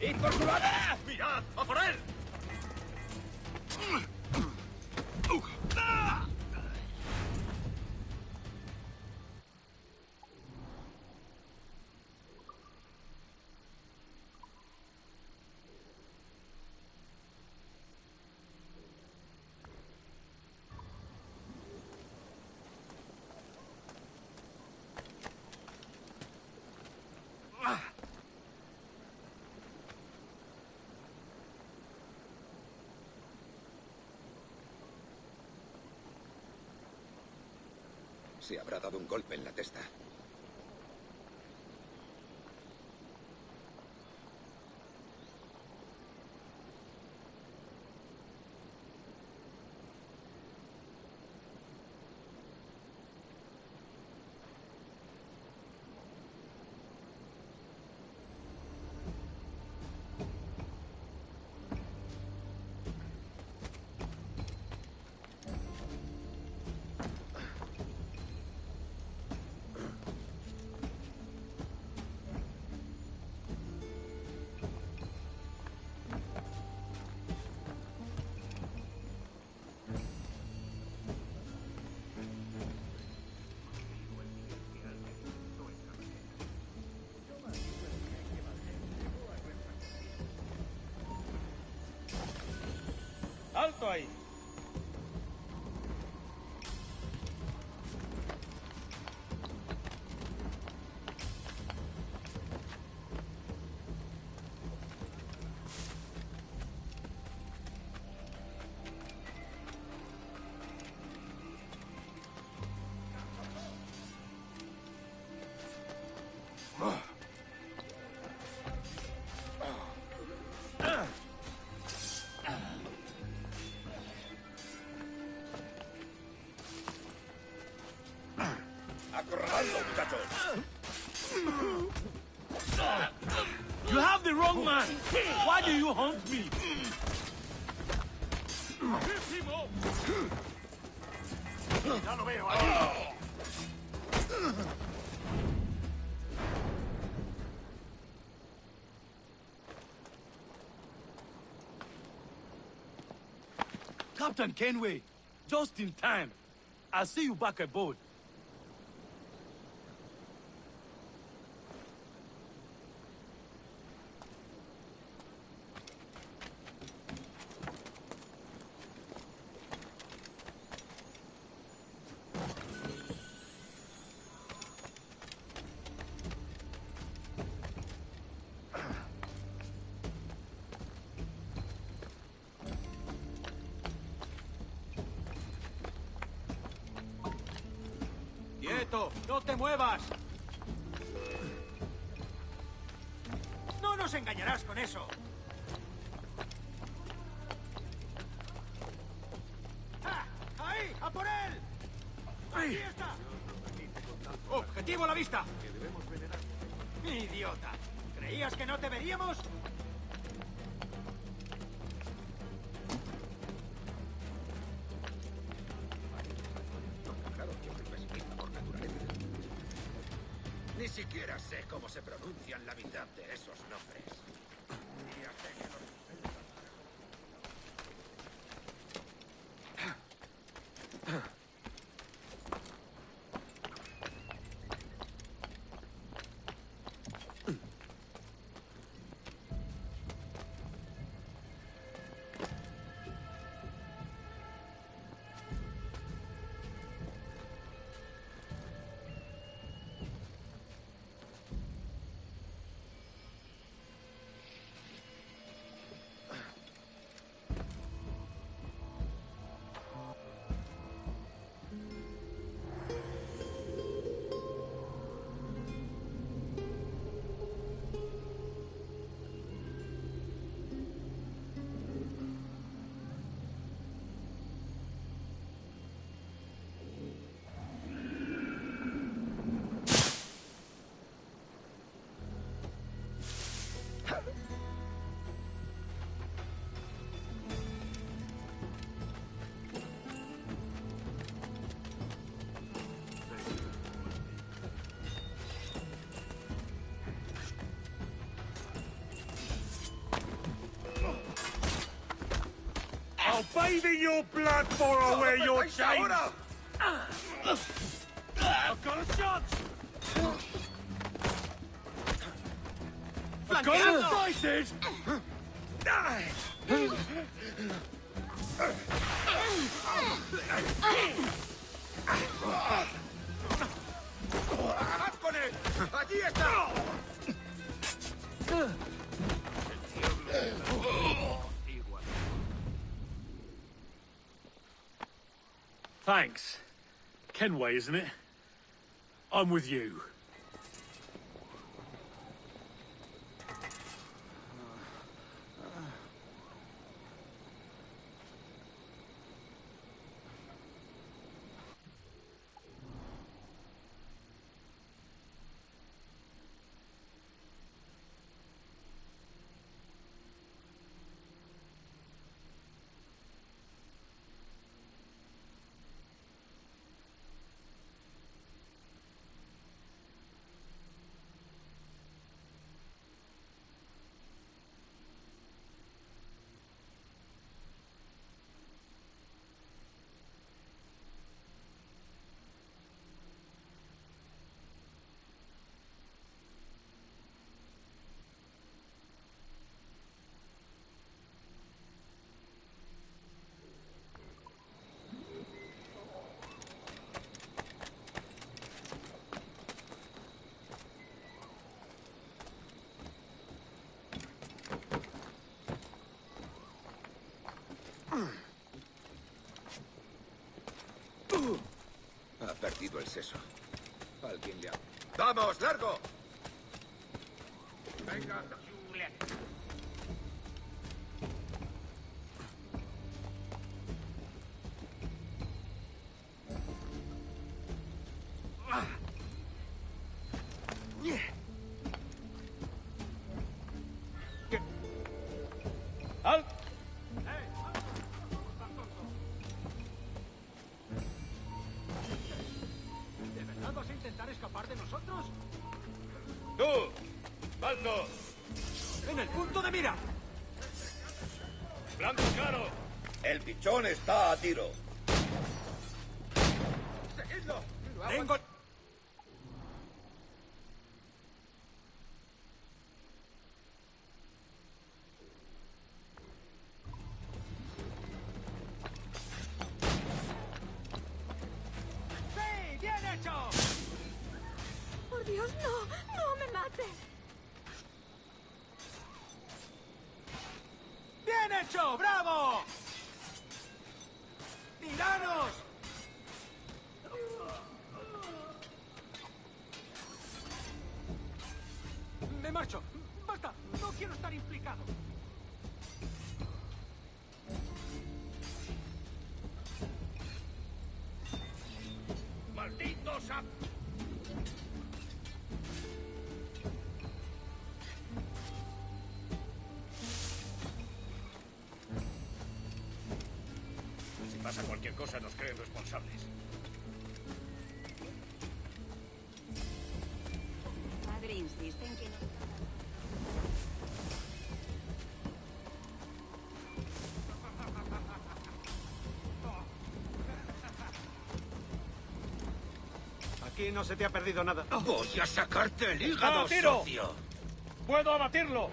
¡Id por su lado! ¡Mirad! ¡A por él! Se habrá dado un golpe en la testa. ¡Alto ahí! ¡Acorraladlo, muchachos! You have the wrong man! Why do you hunt me? Ya lo veo, ahí. Captain Kenway, just in time. I'll see you back aboard. ¡Quieto! ¡No te muevas! ¡No nos engañarás con eso! ¡Ah! ¡Ahí! ¡A por él! ¡Ahí está! ¡Objetivo a la vista! ¡Idiota! ¿Creías que no te veríamos? Ni siquiera sé cómo se pronuncian la mitad de esos nombres. Y ya sé que los... saving your blood for or wear your chains! I've got a shot! I've got him sighted! ¡Haz con él! ¡Allí está! Thanks. Kenway, isn't it? I'm with you. Ha perdido el seso. Alguien le ha... ¡Vamos, largo! Venga. ¡Al! ¿De verdad vas a intentar escapar de nosotros? ¡Tú! ¡Balto! ¡En el punto de mira! ¡Blanco claro! El pichón está a tiro. ¡Seguidlo! ¡Tengo... ¡Sí! ¡Bien hecho! Por Dios, no. No me mates. ¡Bien hecho! ¡Bravo! ¡Tiranos! Me marcho. ¡Basta! No quiero estar implicado. ¡Maldito sap! Si pasa cualquier cosa, nos creen responsables. Padre insiste en que no... Aquí no se te ha perdido nada. Voy a sacarte el hígado, ¡A tiro! socio. ¡Puedo abatirlo!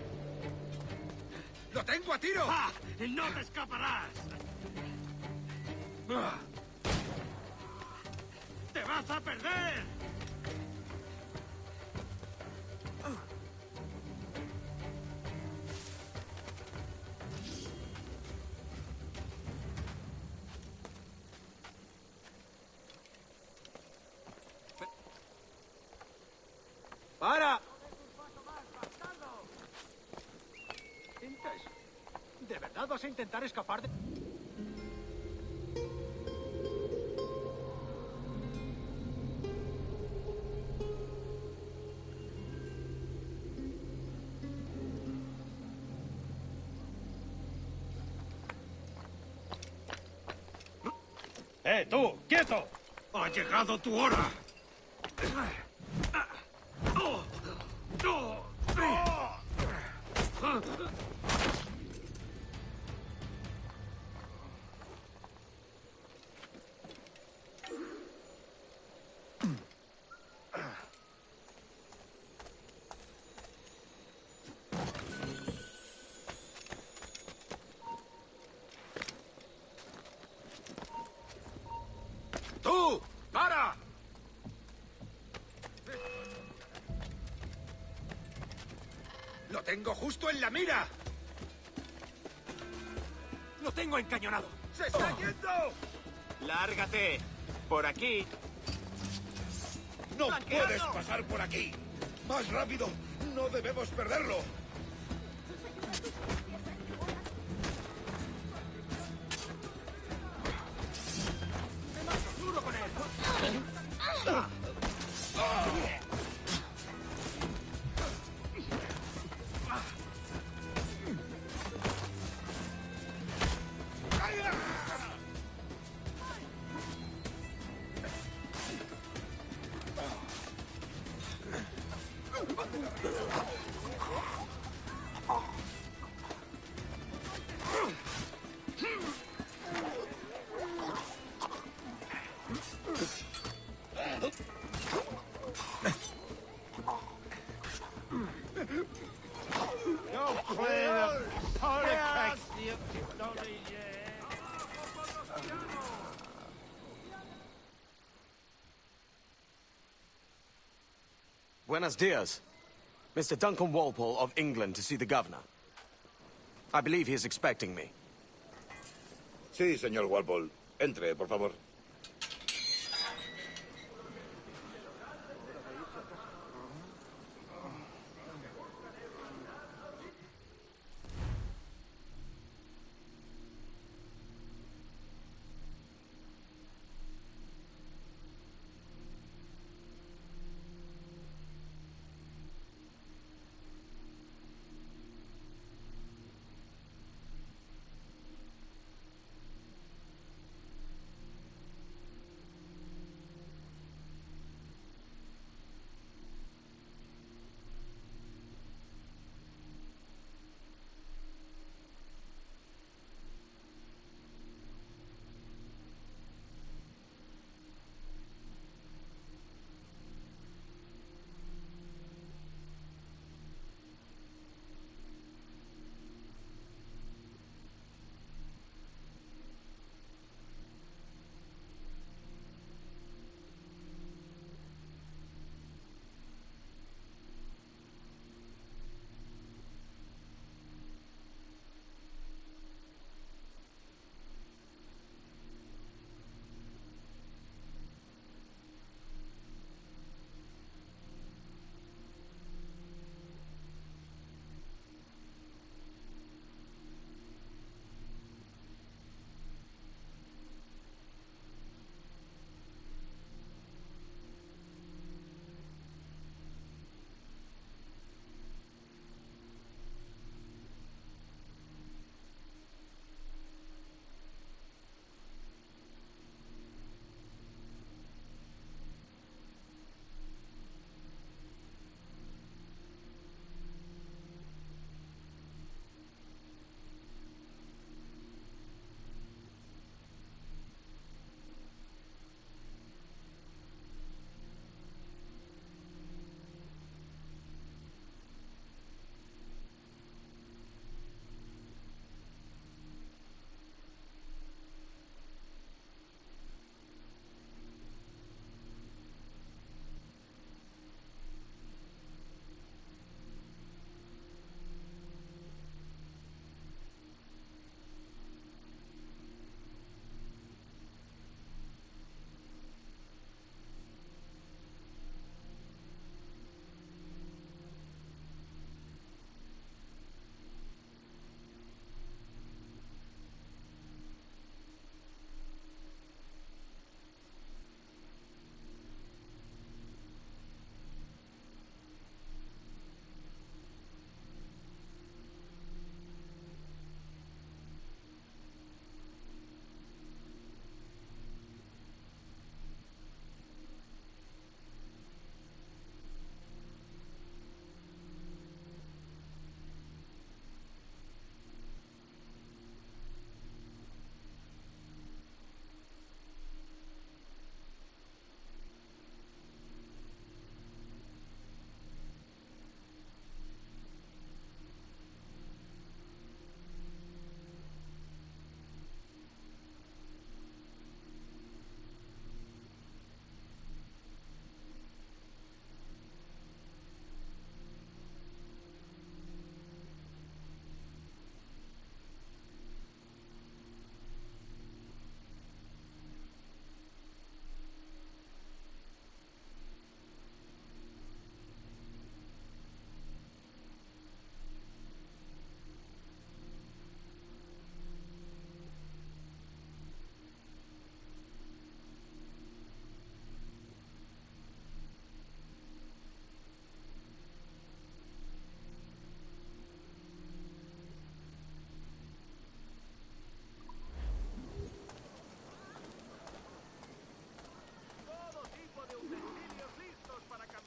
¡Lo tengo a tiro! ¡Ah! ¡No te escaparás! ¡Te vas a perder! ¡Para! ¿De verdad vas a intentar escapar de...? ¡Tú! ¡Quieto! ¡Ha llegado tu hora! ¡Para! ¡Lo tengo justo en la mira! ¡Lo tengo encañonado! ¡Se está yendo! ¡Lárgate! Por aquí. ¡No ¡Flanqueando! puedes pasar por aquí! ¡Más rápido! ¡No debemos perderlo! ¡Duro con él! Buenos dias. Mr. Duncan Walpole of England to see the governor. I believe he is expecting me. Sí, señor Walpole. Entre, por favor.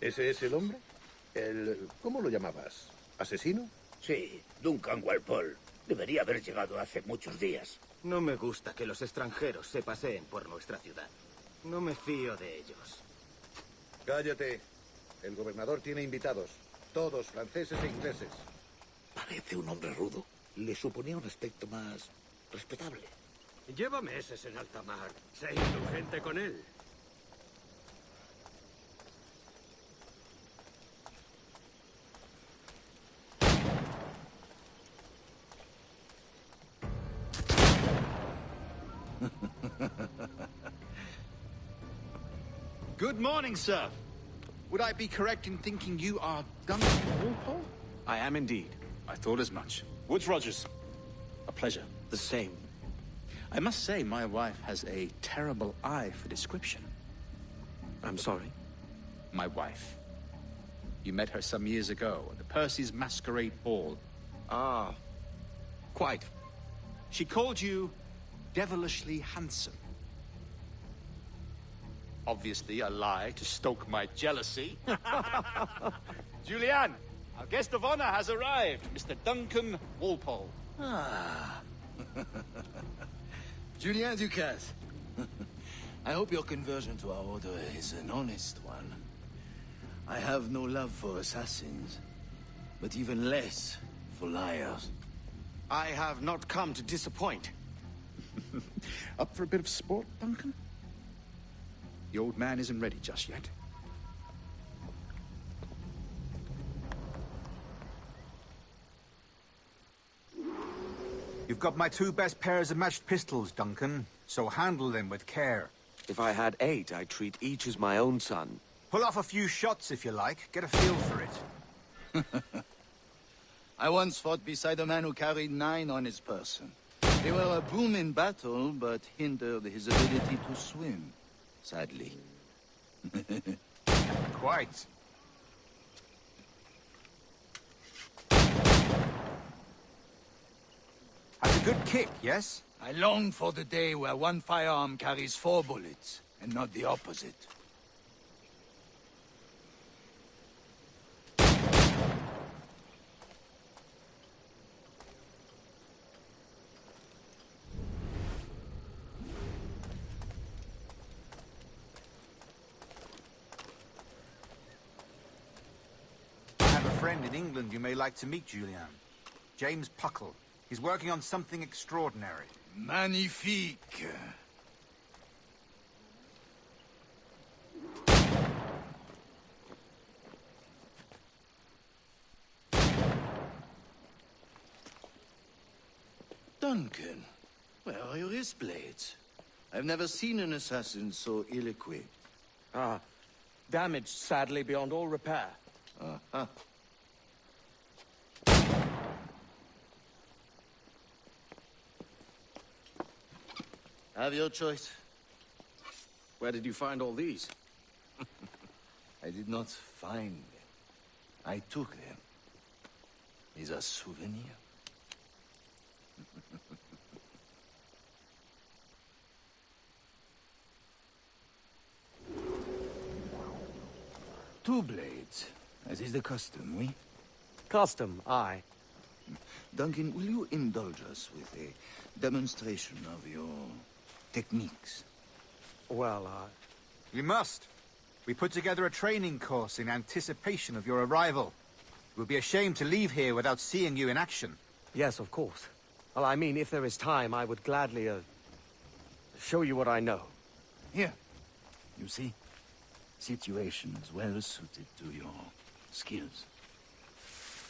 ¿Ese es el hombre? ¿Cómo lo llamabas? ¿Asesino? Sí, Duncan Walpole. Debería haber llegado hace muchos días. No me gusta que los extranjeros se paseen por nuestra ciudad. No me fío de ellos. Cállate. El gobernador tiene invitados. Todos franceses e ingleses. Parece un hombre rudo. Le suponía un aspecto más respetable. Lleva meses en alta mar. Sé indulgente con él. Good morning, sir. Would I be correct in thinking you are Duncan Walpole? I am indeed. I thought as much. Woods Rogers. A pleasure. The same. I must say, my wife has a terrible eye for description. I'm sorry? My wife. You met her some years ago at the Percy's Masquerade Ball. Ah, quite. She called you devilishly handsome. Obviously a lie to stoke my jealousy. Julianne, our guest of honor has arrived, Mr. Duncan Walpole. Ah. Julien Ducasse. I hope your conversion to our order is an honest one. I have no love for assassins, but even less for liars. I have not come to disappoint. Up for a bit of sport, Duncan? The old man isn't ready just yet. You've got my 2 best pairs of matched pistols, Duncan, so handle them with care. If I had 8, I'd treat each as my own son. Pull off a few shots if you like. Get a feel for it. I once fought beside a man who carried 9 on his person. They were a boon in battle, but hindered his ability to swim. Sadly. Quite. Has a good kick, yes? I long for the day where one firearm carries 4 bullets, and not the opposite. Friend in England you may like to meet, Julian. James Puckle. He's working on something extraordinary. Magnifique. Duncan, where are your wrist blades? I've never seen an assassin so ill-equipped. Ah, damaged sadly beyond all repair. Uh-huh. Have your choice. Where did you find all these? I did not find them. I took them. Is a souvenir. 2 blades, as is the custom, oui? Custom, aye. Duncan, will you indulge us with a demonstration of your techniques? Well, You must. We put together a training course in anticipation of your arrival. It would be a shame to leave here without seeing you in action. Yes, of course. Well, I mean, if there is time, I would gladly, show you what I know. Here. You see? Situations well suited to your skills.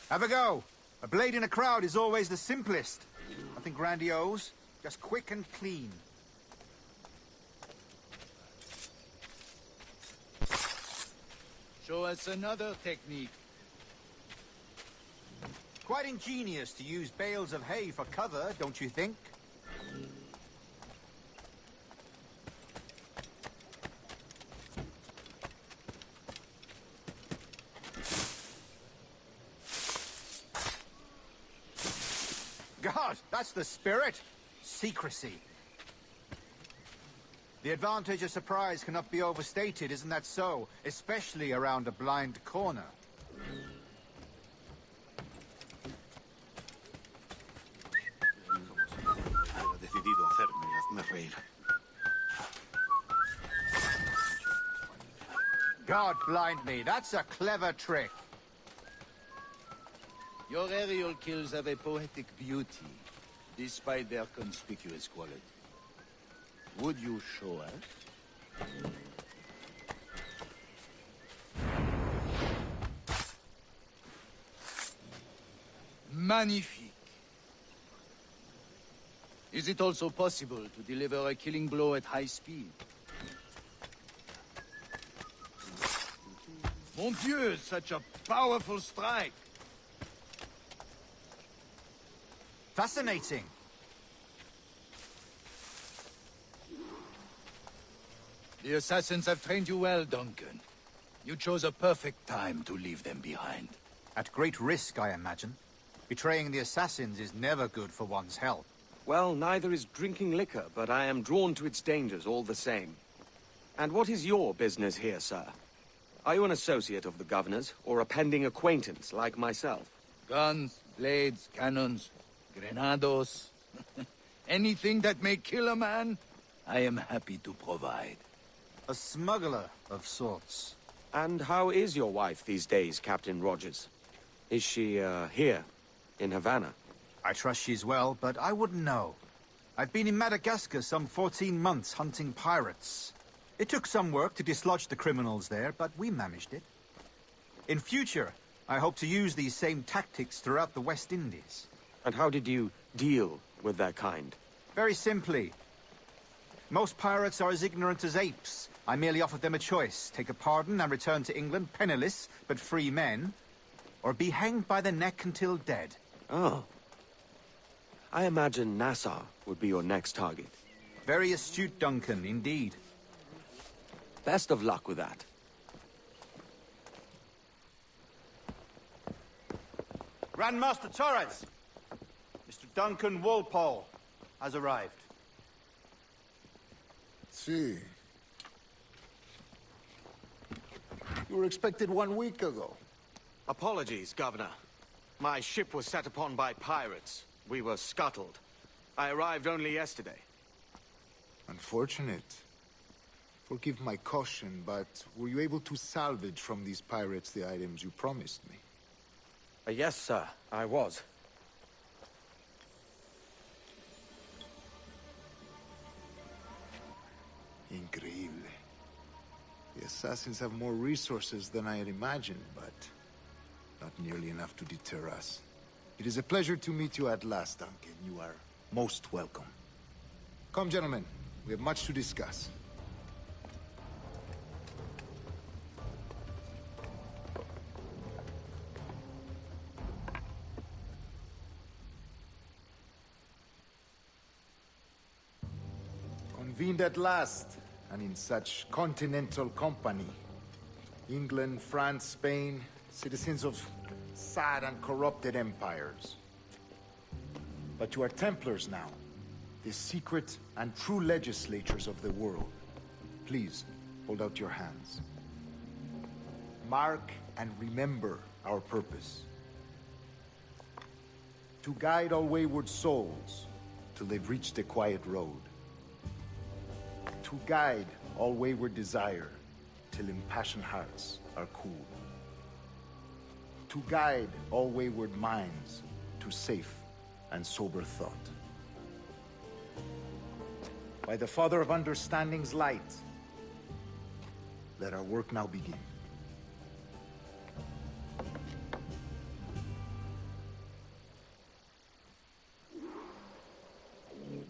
Have a go. A blade in a crowd is always the simplest. Nothing grandiose, just quick and clean. Show us another technique. Quite ingenious to use bales of hay for cover, don't you think? God, that's the spirit. Secrecy. The advantage of surprise cannot be overstated, isn't that so? Especially around a blind corner. He decidido hacerme y hazme reír. God blind me, that's a clever trick. Your aerial kills have a poetic beauty, despite their conspicuous quality. Would you show us? Magnifique. Is it also possible to deliver a killing blow at high speed? Mon Dieu, such a powerful strike! Fascinating. The assassins have trained you well, Duncan. You chose a perfect time to leave them behind. At great risk, I imagine. Betraying the assassins is never good for one's health. Well, neither is drinking liquor, but I am drawn to its dangers all the same. And what is your business here, sir? Are you an associate of the governor's, or a pending acquaintance like myself? Guns, blades, cannons, grenados. Anything that may kill a man, I am happy to provide. A smuggler of sorts. And how is your wife these days, Captain Rogers? Is she, here, in Havana? I trust she's well, but I wouldn't know. I've been in Madagascar some 14 months hunting pirates. It took some work to dislodge the criminals there, but we managed it. In future, I hope to use these same tactics throughout the West Indies. And how did you deal with their kind? Very simply. Most pirates are as ignorant as apes. I merely offered them a choice. Take a pardon and return to England penniless, but free men. Or be hanged by the neck until dead. Oh. I imagine Nassau would be your next target. Very astute, Duncan, indeed. Best of luck with that. Grandmaster Torres! Mr. Duncan Walpole has arrived. See. You were expected 1 week ago. Apologies, Governor. My ship was set upon by pirates. We were scuttled. I arrived only yesterday. Unfortunate. Forgive my caution, but were you able to salvage from these pirates the items you promised me? Yes, sir, I was. Increíble. The assassins have more resources than I had imagined, but not nearly enough to deter us. It is a pleasure to meet you at last, Duncan. You are most welcome. Come, gentlemen. We have much to discuss. Convened at last, and in such continental company. England, France, Spain, citizens of sad and corrupted empires. But you are Templars now, the secret and true legislators of the world. Please, hold out your hands. Mark and remember our purpose. To guide all wayward souls till they've reached a quiet road. To guide all wayward desire till impassioned hearts are cool. To guide all wayward minds to safe and sober thought. By the Father of Understanding's light, let our work now begin.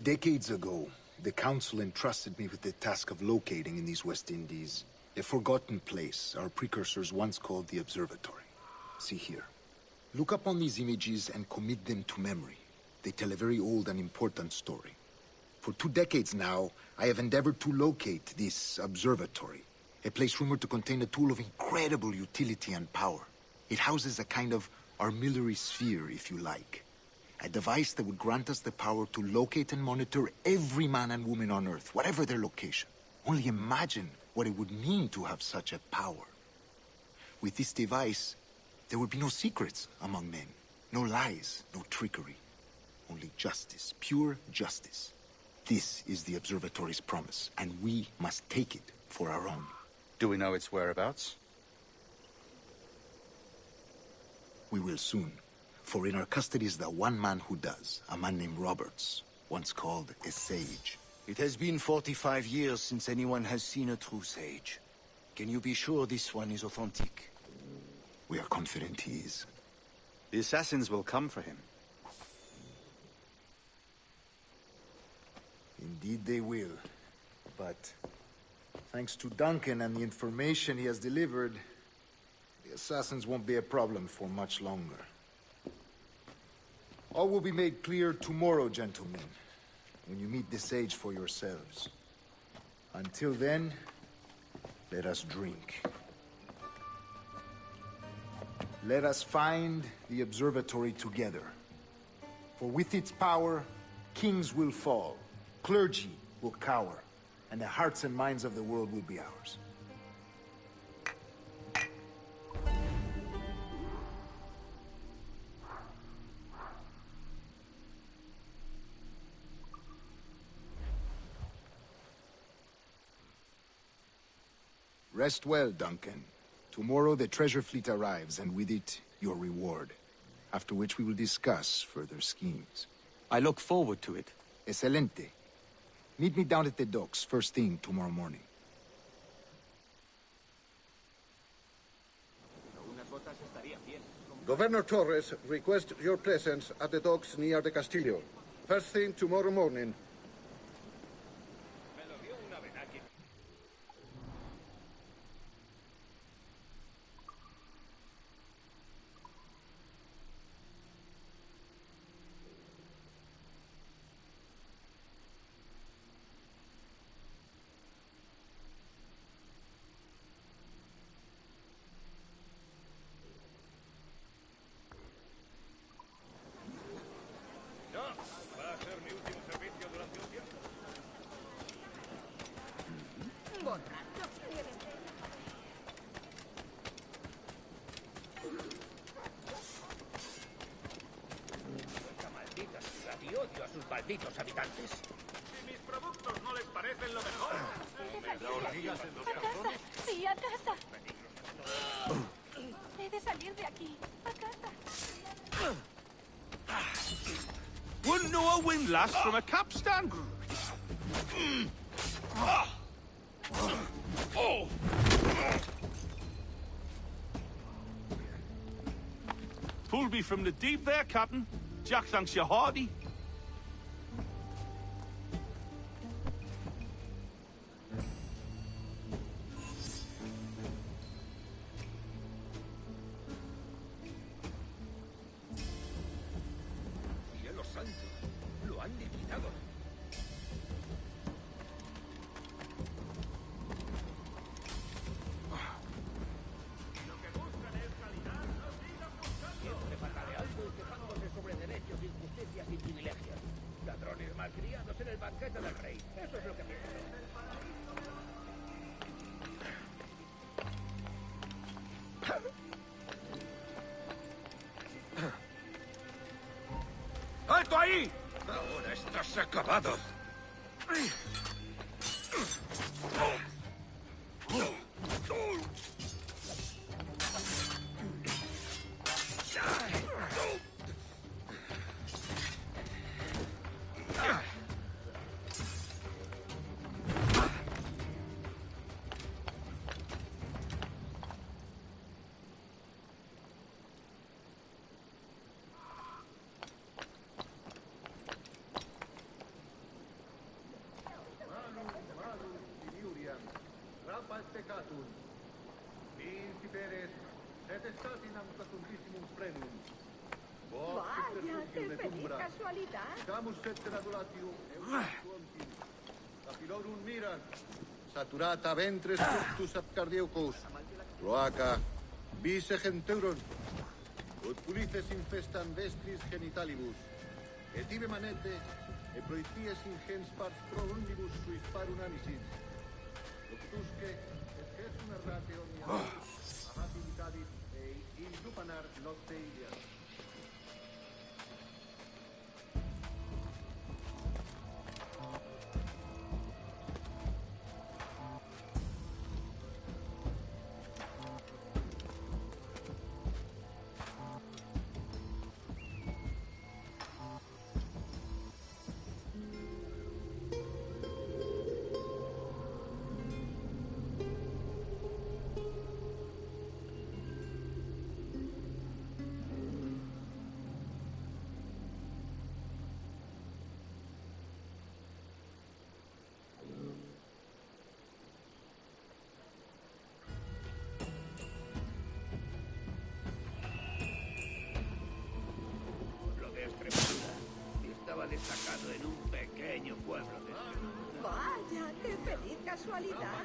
Decades ago, the Council entrusted me with the task of locating in these West Indies a forgotten place our precursors once called the Observatory. See here. Look upon these images and commit them to memory. They tell a very old and important story. For 2 decades now, I have endeavored to locate this observatory, a place rumored to contain a tool of incredible utility and power. It houses a kind of armillary sphere, if you like. A device that would grant us the power to locate and monitor every man and woman on Earth, whatever their location. Only imagine what it would mean to have such a power. With this device, there would be no secrets among men. No lies, no trickery. Only justice, pure justice. This is the Observatory's promise, and we must take it for our own. Do we know its whereabouts? We will soon. For in our custody is the one man who does, a man named Roberts, once called a sage. It has been 45 years since anyone has seen a true sage. Can you be sure this one is authentic? We are confident he is. The assassins will come for him. Indeed they will. But thanks to Duncan and the information he has delivered, the assassins won't be a problem for much longer. All will be made clear tomorrow, gentlemen, when you meet the sage for yourselves. Until then, let us drink. Let us find the observatory together. For with its power, kings will fall, clergy will cower, and the hearts and minds of the world will be ours. Rest well, Duncan. Tomorrow the treasure fleet arrives, and with it, your reward. After which we will discuss further schemes. I look forward to it. Excelente. Meet me down at the docks first thing tomorrow morning. Governor Torres requests your presence at the docks near the Castillo. First thing tomorrow morning. Odio a sus malditos habitantes. Si mis productos no les parecen lo mejor. ¡A casa! ¡Sí, a casa! He de salir de aquí. ¡A casa! Wouldn't know a windlass from a capstan. Pulled me from the deep there, Captain. Jack thanks you hearty. Cielo santo, lo han liquidado. Lo que buscan es calidad, no sigan buscando. Siempre pataleando y quejándose sobre derechos, injusticias y privilegios. Ladrones malcriados en el banquete del rey. Eso es lo que pienso. ¡Alto ahí! Ahora estás acabado. Vaya, qué feliz casualidad. Apilorum mira, saturata ventres fructus abcardieucos, cloaca, vise genteuron, ut pulices infestan vestris genitalibus, et ibe manete, e proities ingens pars pro omnibus suis parum amicis, Octusque, esgesum erratio miatis, ahativitatis, in dupanar nocte ilias. Estaba destacado en un pequeño pueblo de... Vaya, qué feliz casualidad.